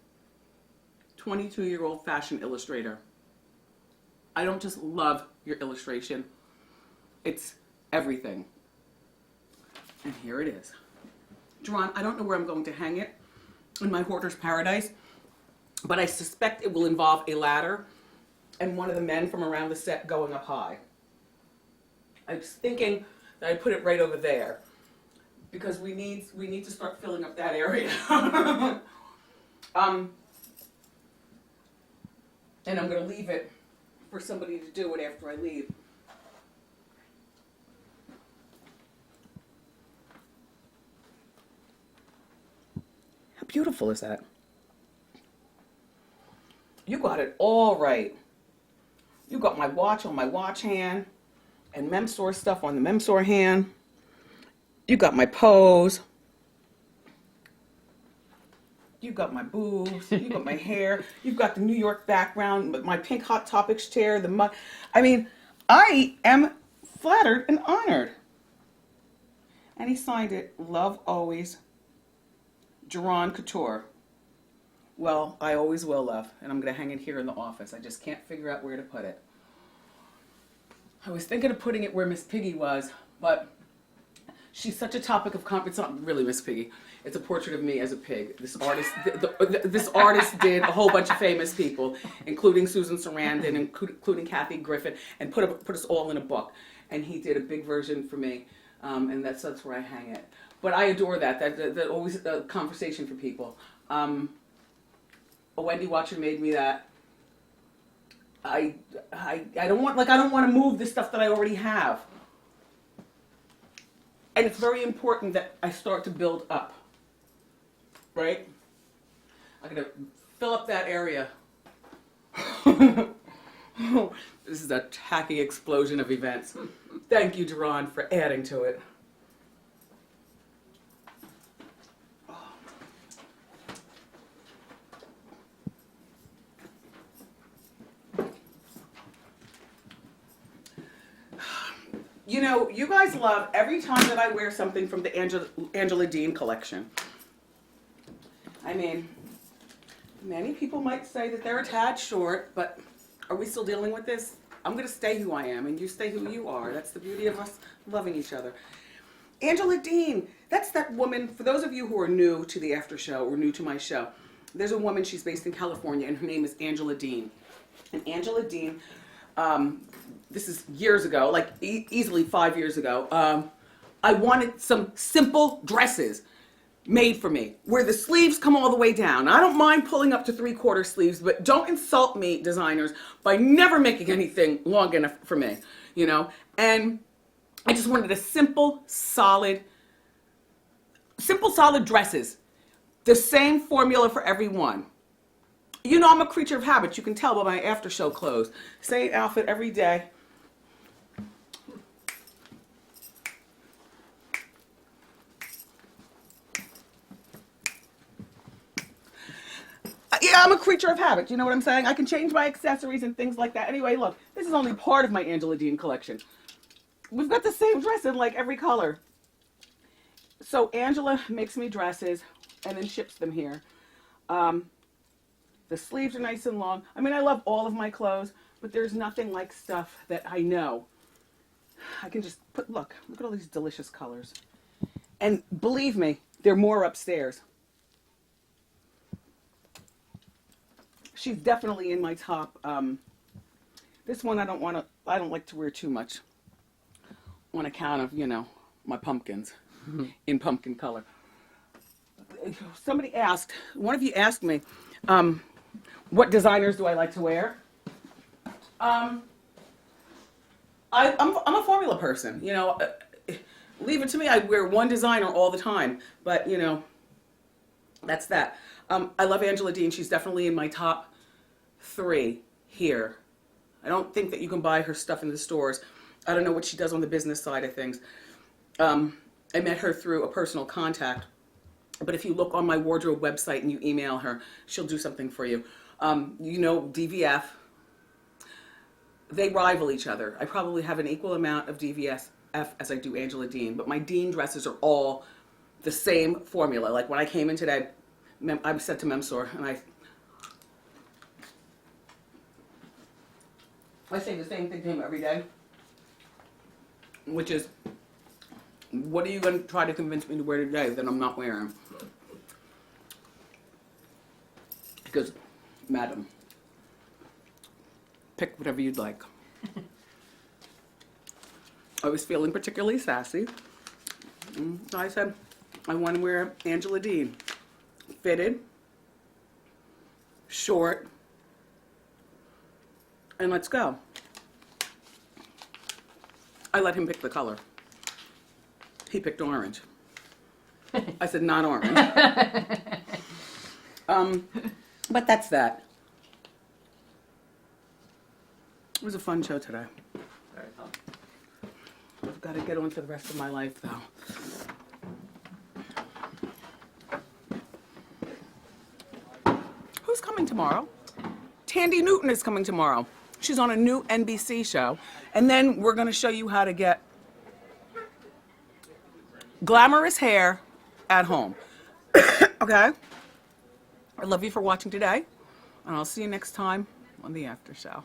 22-year-old fashion illustrator. I don't just love your illustration. It's everything. And here it is. Jerron, I don't know where I'm going to hang it in my hoarder's paradise, but I suspect it will involve a ladder and one of the men from around the set going up high. I was thinking that I'd put it right over there because we need to start filling up that area. And I'm going to leave it for somebody to do it after I leave. How beautiful is that? You got it all right. You got my watch on my watch hand and Memsor stuff on the Memsor hand. You got my pose. You got my boobs. You got my hair. You've got the New York background, my pink Hot Topics chair, the mug. I mean, I am flattered and honored. And he signed it, Love Always, Jerron Couture. Well, I always will, love, and I'm going to hang it here in the office. I just can't figure out where to put it. I was thinking of putting it where Miss Piggy was, but she's such a topic of it's not really Miss Piggy. It's a portrait of me as a pig. This artist, this artist did a whole bunch of famous people, including Susan Sarandon, including Kathy Griffin, and put us all in a book. And he did a big version for me, and that's where I hang it. But I adore that. That always a conversation for people. A Wendy watcher made me that. I don't want to move the stuff that I already have. And it's very important that I start to build up. Right? I'm going to fill up that area. This is a tacky explosion of events. Thank you, Jerron, for adding to it. You know, you guys love every time that I wear something from the Angela Dean collection. I mean, many people might say that they're a tad short, but are we still dealing with this? I'm going to stay who I am, and you stay who you are. That's the beauty of us loving each other. Angela Dean, that's that woman, for those of you who are new to the after show or new to my show, there's a woman, she's based in California, and her name is Angela Dean. And Angela Dean, this is years ago, like easily 5 years ago, I wanted some simple dresses made for me, where the sleeves come all the way down. I don't mind pulling up to 3/4 sleeves, but don't insult me, designers, by never making anything long enough for me, you know? And I just wanted a simple, solid dresses. The same formula for everyone. You know I'm a creature of habit. You can tell by my after show clothes. Same outfit every day. Yeah, I'm a creature of habit. You know what I'm saying? I can change my accessories and things like that. Anyway, look, this is only part of my Angela Dean collection. We've got the same dress in like every color. So Angela makes me dresses and then ships them here. The sleeves are nice and long. I mean, I love all of my clothes, but there's nothing like stuff that I know. I can just look at all these delicious colors. And believe me, there are more upstairs. She's definitely in my top. This one I don't like to wear too much on account of, you know, my pumpkins in pumpkin color. Somebody asked, one of you asked me, what designers do I like to wear? I'm a formula person, you know. Leave it to me, I wear one designer all the time, but you know, that's that. I love Angela Dean. She's definitely in my top 3 here. I don't think that you can buy her stuff in the stores. I don't know what she does on the business side of things. I met her through a personal contact. But if you look on my wardrobe website and you email her, she'll do something for you. You know, DVF, they rival each other. I probably have an equal amount of DVF as I do Angela Dean, but my Dean dresses are all the same formula. Like when I came in today, I said to Memsor, and I say the same thing to him every day, which is, what are you going to try to convince me to wear today that I'm not wearing? Because, madam, pick whatever you'd like. I was feeling particularly sassy. So I said, I want to wear Angela Dean. Fitted, short, and let's go. I let him pick the color. He picked orange. I said, not orange. But that's that. It was a fun show today. I've got to get on to the rest of my life, though. Who's coming tomorrow? Tandy Newton is coming tomorrow. She's on a new NBC show. And then we're going to show you how to get glamorous hair at home. Okay? I love you for watching today. And I'll see you next time on the after show.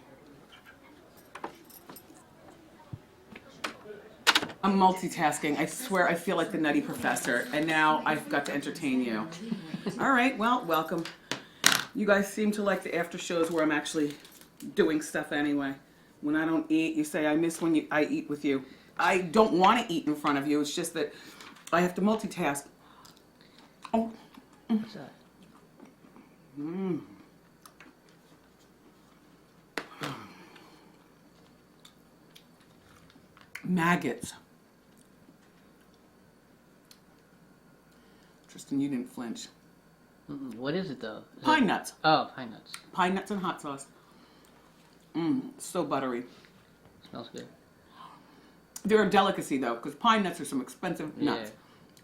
I'm multitasking. I swear I feel like the Nutty Professor. And now I've got to entertain you. All right, well, welcome. You guys seem to like the after shows where I'm actually doing stuff anyway. When I don't eat, you say I miss when I eat with you. I don't want to eat in front of you. It's just that I have to multitask. Oh. What's that? Maggots. Tristan, you didn't flinch. What is it though? Pine nuts. Oh, pine nuts. Pine nuts and hot sauce. So buttery. Smells good. They're a delicacy though, because pine nuts are some expensive nuts.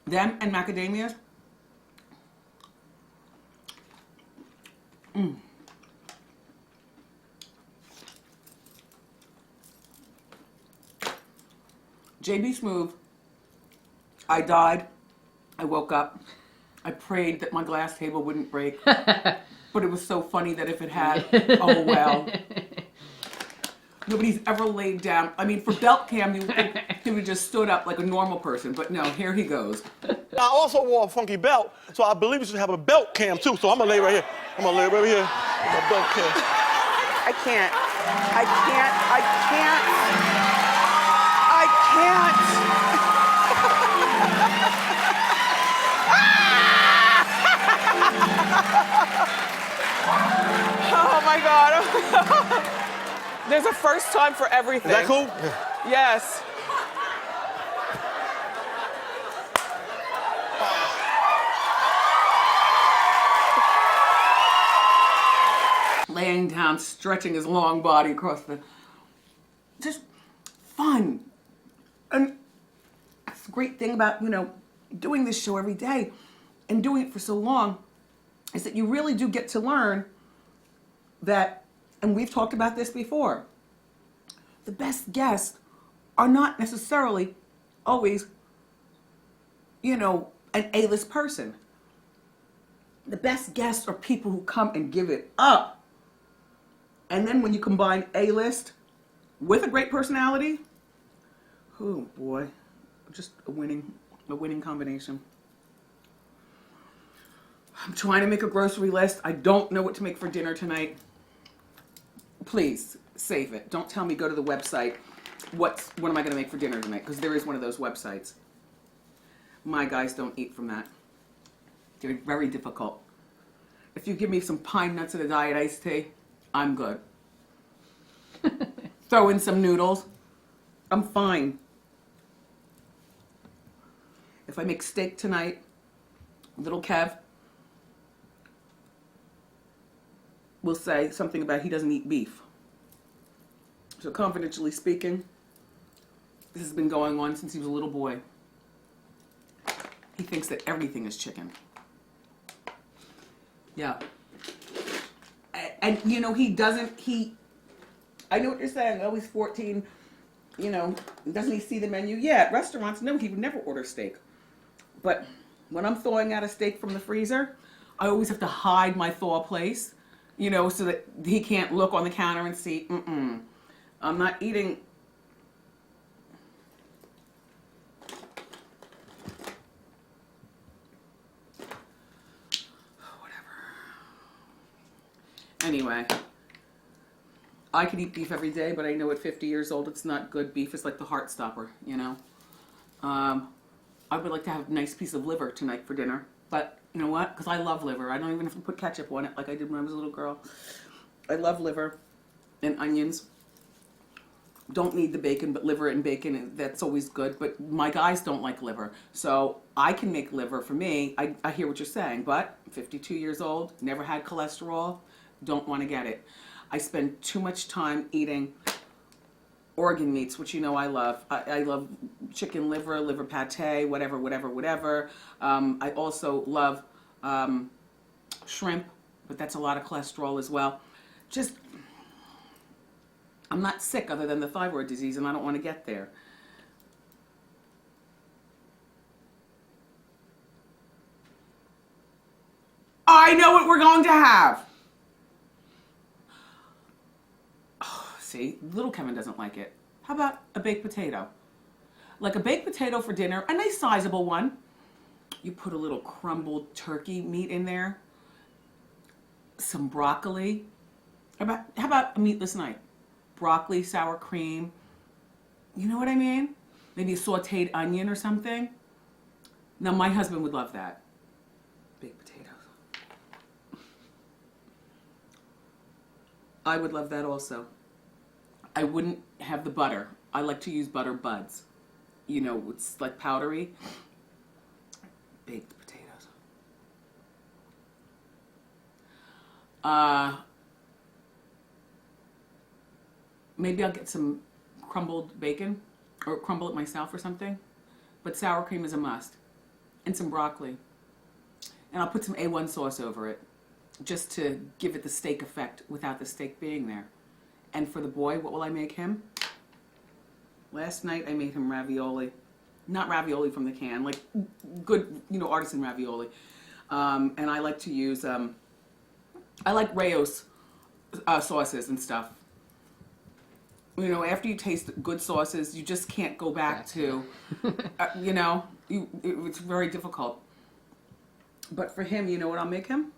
Them and macadamias. JB Smoove. I died. I woke up. I prayed that my glass table wouldn't break. But it was so funny that if it had, oh well. Nobody's ever laid down. I mean, for belt cam, you would think he would just stood up like a normal person, but no, here he goes. I also wore a funky belt, so I believe you should have a belt cam too. So I'm gonna lay right here. I'm gonna lay right here with my belt cam. I can't. I can't. I can't. I can't. Oh my God. There's a first time for everything. Is that cool? Yes. Laying down, stretching his long body across the... Just fun. And that's the great thing about, you know, doing this show every day and doing it for so long is that you really do get to learn that, and we've talked about this before, the best guests are not necessarily always, you know, an A-list person. The best guests are people who come and give it up. And then when you combine A-list with a great personality, oh boy, just a winning combination. I'm trying to make a grocery list. I don't know what to make for dinner tonight. Please save it. Don't tell me go to the website. What am I going to make for dinner tonight? Because there is one of those websites. My guys don't eat from that. They're very difficult. If you give me some pine nuts and a diet iced tea, I'm good. Throw in some noodles, I'm fine. If I make steak tonight, little Kev will say something about he doesn't eat beef. So confidentially speaking, this has been going on since he was a little boy. thinks that everything is chicken. Yeah. And you know, he doesn't, I know what you're saying, oh, he's 14, you know, doesn't he see the menu? Yeah, at restaurants, no, he would never order steak. But when I'm thawing out a steak from the freezer, I always have to hide my thaw place, you know, so that he can't look on the counter and see, I'm not eating. Anyway, I could eat beef every day, but I know at 50 years old it's not good. Beef is like the heart stopper, you know. I would like to have a nice piece of liver tonight for dinner, but you know what? Because I love liver. I don't even have to put ketchup on it like I did when I was a little girl. I love liver and onions. Don't need the bacon, but liver and bacon, that's always good. But my guys don't like liver, so I can make liver for me. I hear what you're saying, but 52 years old, never had cholesterol, don't want to get it. I spend too much time eating organ meats, which you know I love. I love chicken liver, liver pate, whatever. I also love shrimp, but that's a lot of cholesterol as well. Just, I'm not sick other than the thyroid disease, and I don't want to get there. I know what we're going to have. See, little Kevin doesn't like it. How about a baked potato? Like a baked potato for dinner, a nice sizable one. You put a little crumbled turkey meat in there, some broccoli. How about a meatless night? Broccoli, sour cream. You know what I mean? Maybe a sauteed onion or something. Now my husband would love that. Baked potatoes. I would love that also. I wouldn't have the butter. I like to use butter buds. You know, it's like powdery. Baked potatoes. Maybe I'll get some crumbled bacon or crumble it myself or something. But sour cream is a must. And some broccoli. And I'll put some A1 sauce over it just to give it the steak effect without the steak being there. And for the boy, what will I make him? Last night I made him ravioli. Not ravioli from the can, like good, you know, artisan ravioli. And I like to use, I like Rayo's sauces and stuff. You know, after you taste good sauces, you just can't go back to, you know, it's very difficult. But for him, you know what I'll make him?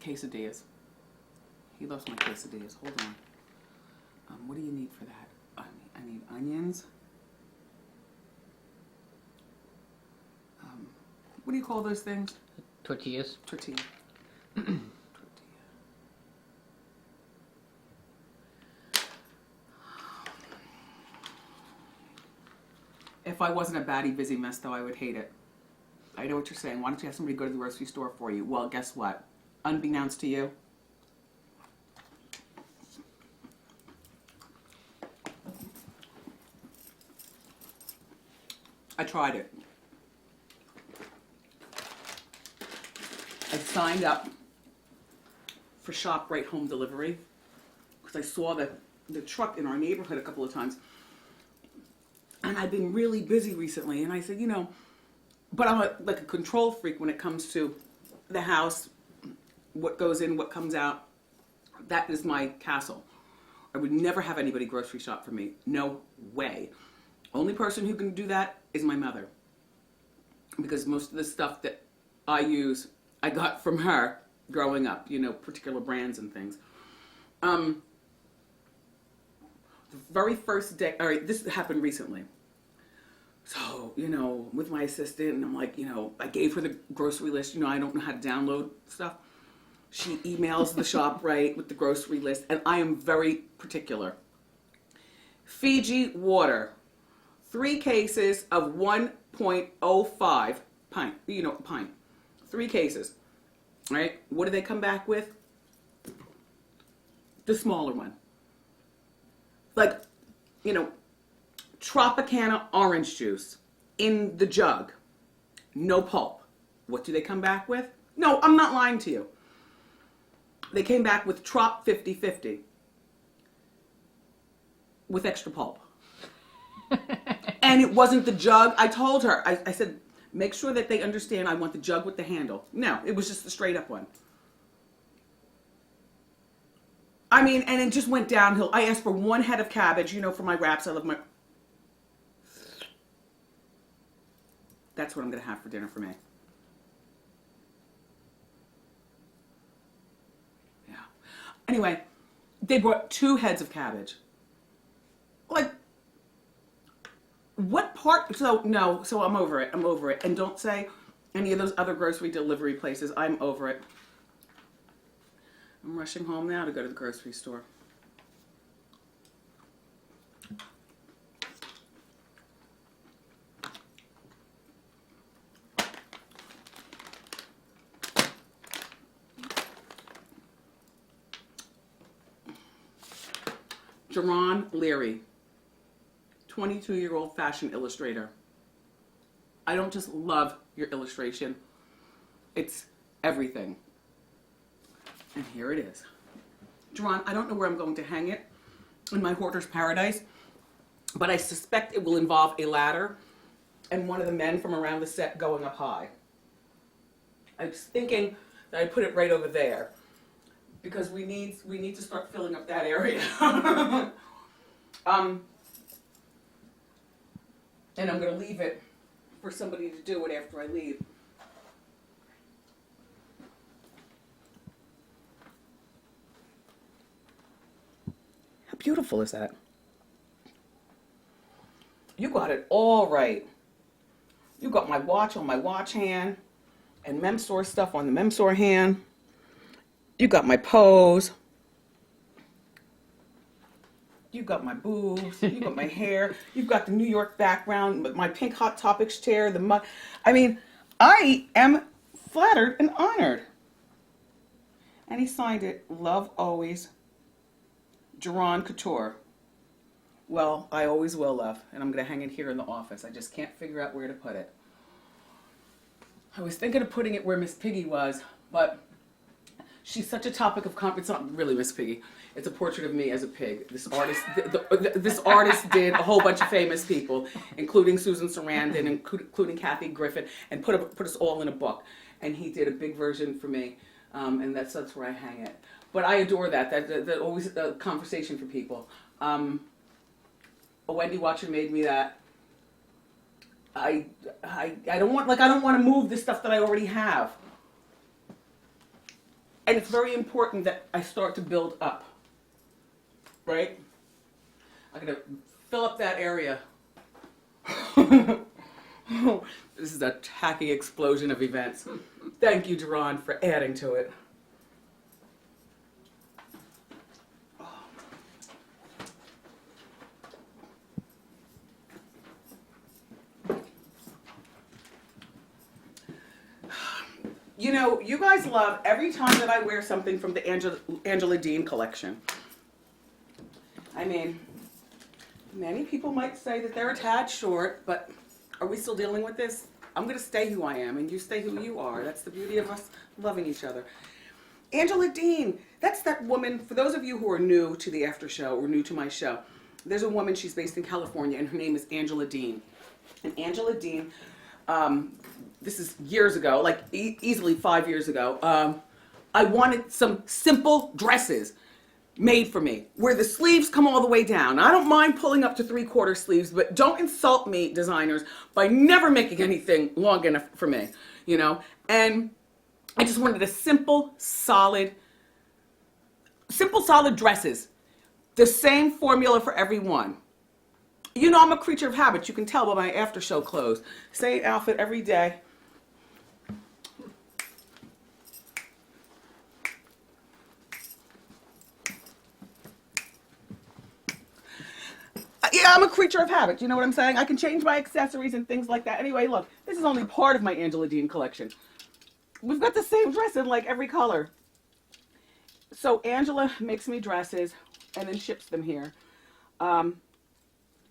Quesadillas. He loves my quesadillas. Hold on. What do you need for that? I need onions. What do you call those things? Tortillas. Tortilla. If I wasn't a batty, busy mess, though, I would hate it. I know what you're saying. Why don't you have somebody go to the grocery store for you? Well, guess what? Unbeknownst to you, I tried it. I signed up for ShopRite home delivery because I saw the truck in our neighborhood a couple of times. And I've been really busy recently. And I said, you know, but I'm like a control freak when it comes to the house, what goes in, what comes out. That is my castle. I would never have anybody grocery shop for me. No way. Only person who can do that is my mother. Because most of the stuff that I use, I got from her growing up, you know, particular brands and things. The very first day, all right, this happened recently. So, you know, with my assistant, and I'm like, you know, I gave her the grocery list. You know, I don't know how to download stuff. She emails the ShopRite with the grocery list, and I am very particular. Fiji water, 3 cases of 1.05 pint, you know, pint. 3 cases, right? What do they come back with? The smaller one. Like, you know, Tropicana orange juice in the jug. No pulp. What do they come back with? No, I'm not lying to you. They came back with Trop 50/50 with extra pulp. And it wasn't the jug. I told her, I said, make sure that they understand I want the jug with the handle. No, it was just the straight up one. I mean, and it just went downhill. I asked for 1 head of cabbage, you know, for my wraps. I love my... That's what I'm going to have for dinner for me. Yeah. Anyway, they brought 2 heads of cabbage. Like, what part? So, no, so I'm over it. I'm over it. And don't say any of those other grocery delivery places. I'm over it. I'm rushing home now to go to the grocery store. Jerron Leary, 22-year-old fashion illustrator. I don't just love your illustration. It's everything. And here it is. Jerron, I don't know where I'm going to hang it in my hoarder's paradise, but I suspect it will involve a ladder and one of the men from around the set going up high. I was thinking that I'd put it right over there because we need to start filling up that area. And I'm going to leave it for somebody to do it after I leave. How beautiful is that? You got it all right. You got my watch on my watch hand and Memsor stuff on the Memsor hand. You got my pose. You got my boobs. You got my hair. You've got the New York background, my pink Hot Topics chair, the mug. I mean, I am flattered and honored. And he signed it, Love Always, Jerron Couture. Well, I always will, love, and I'm going to hang it here in the office. I just can't figure out where to put it. I was thinking of putting it where Miss Piggy was, but she's such a topic of conversation. It's not really Miss Piggy. It's a portrait of me as a pig. This artist, this artist did a whole bunch of famous people, including Susan Sarandon, including Kathy Griffin, and put us all in a book. And he did a big version for me, and that's where I hang it. But I adore that. That always a conversation for people. A Wendy watcher made me that. I don't want to move the stuff that I already have. And it's very important that I start to build up. Right? I'm going to fill up that area. This is a tacky explosion of events. Thank you, Jerron, for adding to it. You know, you guys love every time that I wear something from the Angela Dean collection. I mean, many people might say that they're a tad short, but are we still dealing with this? I'm going to stay who I am, and you stay who you are. That's the beauty of us loving each other. Angela Dean, that's that woman, for those of you who are new to the after show or new to my show, there's a woman, she's based in California, and her name is Angela Dean. And Angela Dean, this is years ago, like easily 5 years ago, I wanted some simple dresses made for me where the sleeves come all the way down. I don't mind pulling up to 3/4 sleeves, but don't insult me, designers, by never making anything long enough for me, you know? And I just wanted a simple, solid dresses. The same formula for everyone. You know, I'm a creature of habit. You can tell by my after show clothes. Same outfit every day. Yeah, I'm a creature of habit. You know what I'm saying? I can change my accessories and things like that. Anyway, look, this is only part of my Angela Dean collection. We've got the same dress in like every color. So Angela makes me dresses and then ships them here.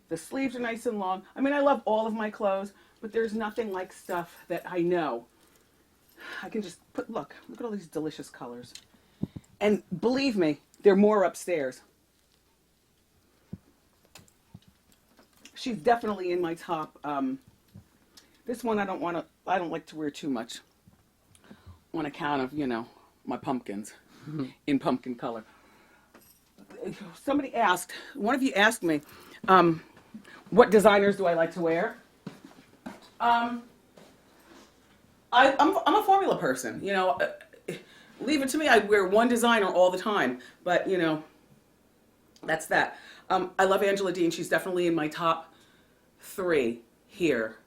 The sleeves are nice and long. I mean, I love all of my clothes, but there's nothing like stuff that I know. I can just look at all these delicious colors. And believe me, there are more upstairs. She's definitely in my top. This one I don't like to wear too much on account of, my pumpkins in pumpkin color. Somebody asked, one of you asked me, what designers do I like to wear? I'm a formula person, leave it to me. I wear one designer all the time, but that's that. I love Angela Dean. She's definitely in my top 3 here.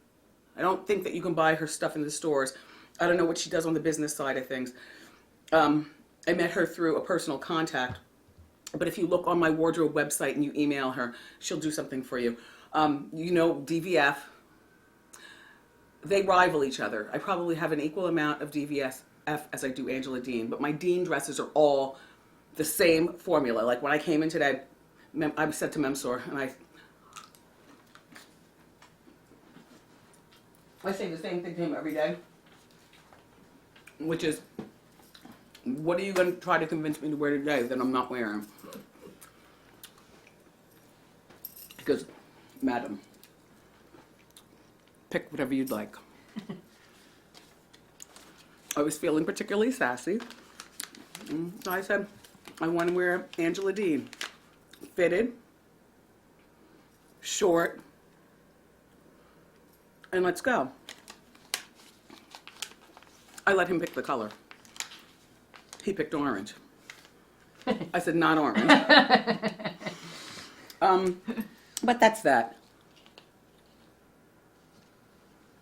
I don't think that you can buy her stuff in the stores. I don't know what she does on the business side of things. I met her through a personal contact, but if you look on my wardrobe website and you email her, she'll do something for you. DVF, they rival each other. I probably have an equal amount of DVF as I do Angela Dean, but my Dean dresses are all the same formula. Like when I came in today, I said to Memsor, and I say the same thing to him every day, which is, what are you going to try to convince me to wear today that I'm not wearing? Because, madam, pick whatever you'd like. I was feeling particularly sassy. So I said, I want to wear Angela Dean. Fitted, short, and let's go. I let him pick the color. He picked orange. I said, not orange. But that's that.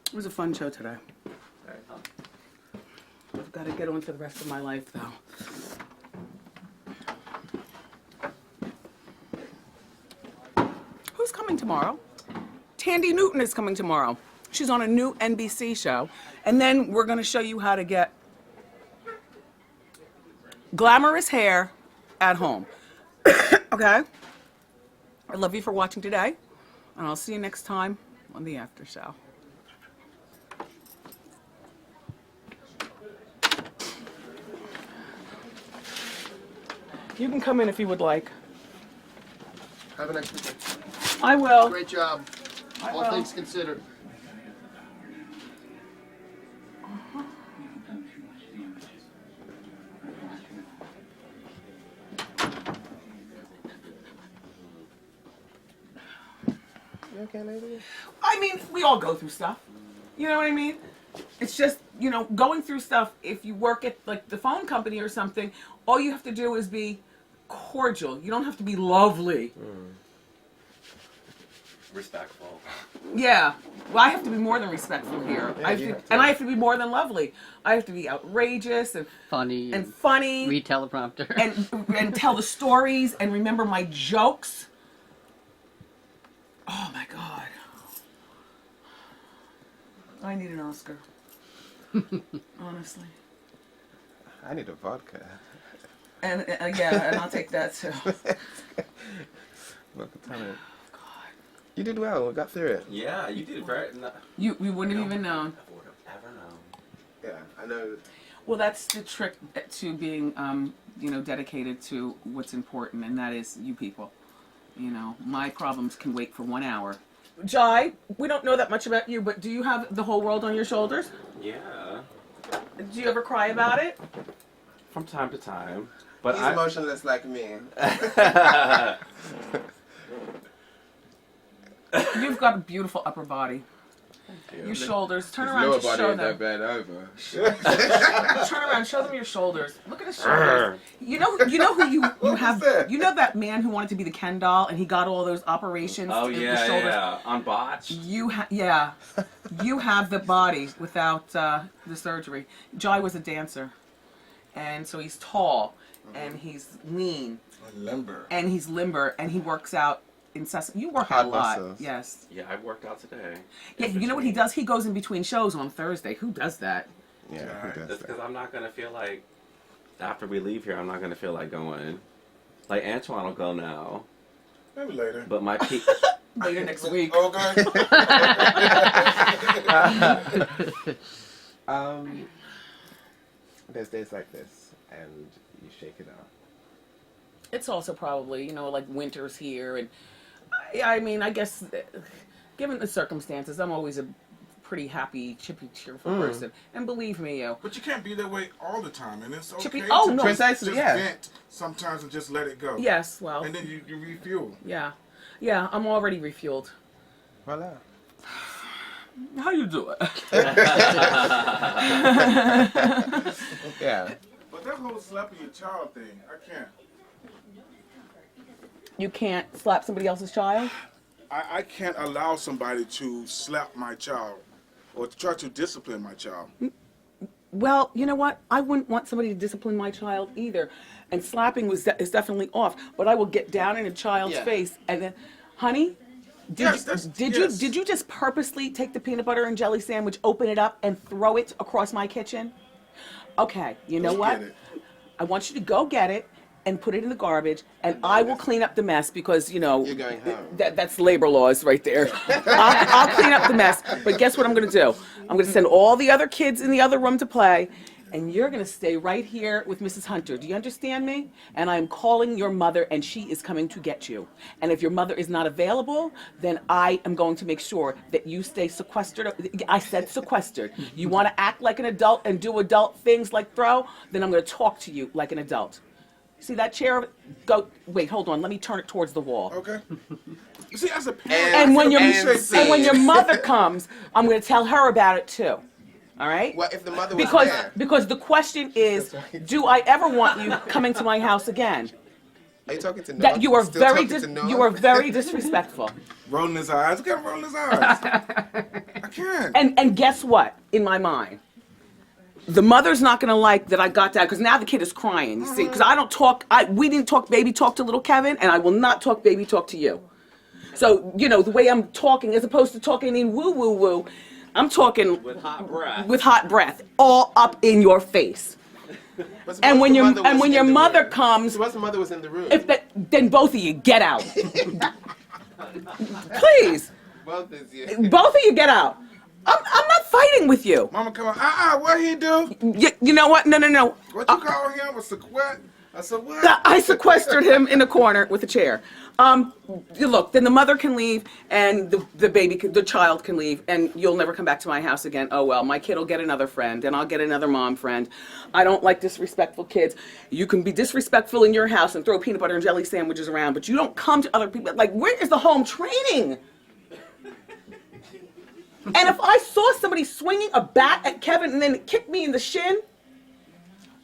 It was a fun show today. I've got to get on to the rest of my life, though. Who's coming tomorrow? Tandy Newton is coming tomorrow. She's on a new NBC show. And then we're going to show you how to get glamorous hair at home. Okay? I love you for watching today. And I'll see you next time on the after show. You can come in if you would like. Have a nice weekend. I will. Great job. All things considered. You okay, lady? I mean, we all go through stuff. You know what I mean? It's just, going through stuff. If you work at like the phone company or something, all you have to do is be cordial. You don't have to be lovely. Respectful. Yeah. Well, I have to be more than respectful here. Yeah, I have to be more than lovely. I have to be outrageous and Funny. funny. Read teleprompter. and tell the stories and remember my jokes. Oh my God. I need an Oscar. Honestly. I need a vodka. And yeah, and I'll take that too. Look, a ton of. You did well. We got through it. Yeah, you did very. No, You wouldn't have even known. I would have ever known. Yeah, I know. Well, that's the trick to being, dedicated to what's important, and that is you people. My problems can wait for 1 hour. Jai, we don't know that much about you, but do you have the whole world on your shoulders? Yeah. Do you ever cry about it? From time to time. But He's emotionless like me. You've got a beautiful upper body. Your shoulders. Turn His around lower to body show ain't them. that bad over. Turn around, show them your shoulders. Look at his shoulders. You know who you have. that? You know that man who wanted to be the Ken doll, and he got all those operations. Oh in the yeah, shoulders. yeah. On botch. You have the body without the surgery. Jai was a dancer, and so he's tall, and he's lean, Limber. and he's limber, and he works out incessantly. You work Hot out a lot. muscles. Yes. Yeah, I worked out today. Yeah. You know what he does? He goes in between shows on Thursday. Who does that? Yeah, who does That's that? because I'm not gonna feel like after we leave here, I'm not gonna feel like going. Like Antoine will go now, Maybe later. but my later next week. Okay. There's days like this, and you shake it off. It's also probably, like winter's here, and I mean, I guess, given the circumstances, I'm always a pretty happy, chippy, cheerful person. And believe me, But you can't be that way all the time, and it's okay Chippy- to oh, no. just vent sometimes and just let it go. Yes, well. And then you refuel. Yeah. Yeah, I'm already refueled. Voila. How you doing? Yeah. But that whole slapping your child thing, I can't. You can't slap somebody else's child? I can't allow somebody to slap my child or to try to discipline my child. Well, you know what? I wouldn't want somebody to discipline my child either. And slapping is definitely off. But I will get down in a child's face and then, honey, did you just purposely take the peanut butter and jelly sandwich, open it up, and throw it across my kitchen? Okay, you know what? I want you to go get it and put it in the garbage, and I will clean up the mess because, You're going home. that's labor laws right there. I'll clean up the mess, but guess what I'm going to do? I'm going to send all the other kids in the other room to play, and you're going to stay right here with Mrs. Hunter. Do you understand me? And I'm calling your mother, and she is coming to get you. And if your mother is not available, then I am going to make sure that you stay sequestered. I said sequestered. You want to act like an adult and do adult things like throw? Then I'm going to talk to you like an adult. See that chair? Go. Wait, hold on. Let me turn it towards the wall. Okay. See, as a parent, And when your mother comes, I'm going to tell her about it too. All right? Well, if the mother was there. Because the question is, do I ever want you coming to my house again? Are you talking to Noah? That you are Still very talking to Noah? you are very disrespectful. Rolling his eyes. Look at him rolling his eyes. I can't. And guess what? In my mind, the mother's not gonna like that I got that because now the kid is crying. You see, because I don't talk. We didn't talk baby talk to little Kevin, and I will not talk baby talk to you. So the way I'm talking, as opposed to talking in woo woo woo, I'm talking With hot breath. with hot breath, all up in your face. And when your mother comes, Suppose the mother was in the room. then both of you get out. Please, Both of you. both of you get out. I'm not fighting with you. Mama, come on. What he do? You know what? No. What you call him? What? I said, what? I sequestered him in a corner with a chair. Look, then the mother can leave, and the child can leave, and you'll never come back to my house again. Oh well, my kid will get another friend, and I'll get another mom friend. I don't like disrespectful kids. You can be disrespectful in your house and throw peanut butter and jelly sandwiches around, but you don't come to other people. Like, where is the home training? And if I saw somebody swinging a bat at Kevin and then kick me in the shin,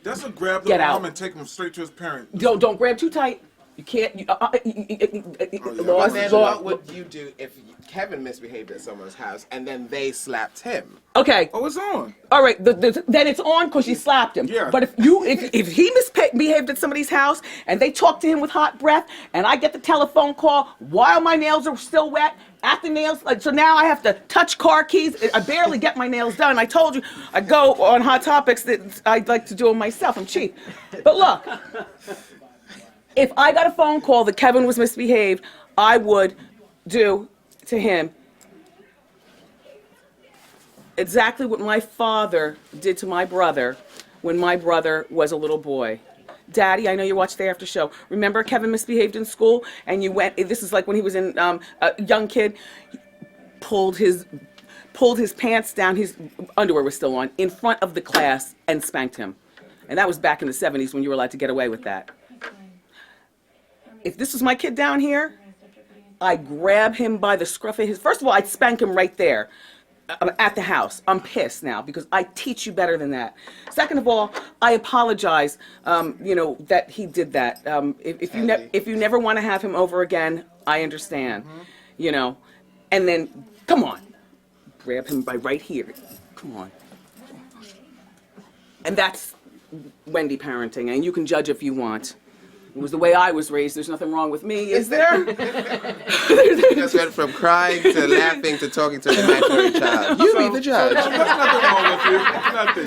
That's a grab the Get arm out. and take him straight to his parent. don't grab too tight. You can't. But then what would you do if Kevin misbehaved at someone's house and then they slapped him? Okay. Oh, it's on. All right. Then it's on because you slapped him. Yeah. But if he misbehaved at somebody's house and they talk to him with hot breath, and I get the telephone call while my nails are still wet, at the nails, so now I have to touch car keys. I barely get my nails done. I told you I go on Hot Topics that I'd like to do them myself. I'm cheap. But look. If I got a phone call that Kevin was misbehaved, I would do to him exactly what my father did to my brother when my brother was a little boy. Daddy, I know you watched the after show. Remember Kevin misbehaved in school and you went, this is like when he was in a young kid, pulled his pants down, his underwear was still on, in front of the class and spanked him. And that was back in the 70s when you were allowed to get away with that. If this was my kid down here, I'd grab him by the scruff of his... First of all, I'd spank him right there at the house. I'm pissed now because I teach you better than that. Second of all, I apologize, that he did that. If you never want to have him over again, I understand, And then, come on. Grab him by right here. Come on. And that's Wendy parenting, and you can judge if you want. It was the way I was raised. There's nothing wrong with me, is there? You just went from crying to laughing to talking to an imaginary child. You be the judge. There's nothing wrong with you. Nothing.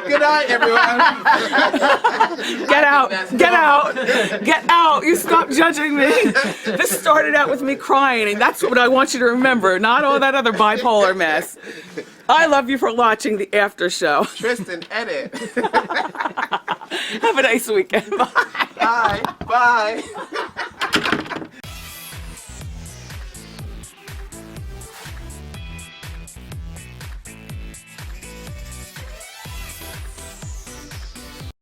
Good night, everyone. Get out! Get out! Get out! You stop judging me. This started out with me crying, and that's what I want you to remember, not all that other bipolar mess. I love you for watching the after show. Tristan, edit. Have a nice weekend. Bye. Bye. Bye.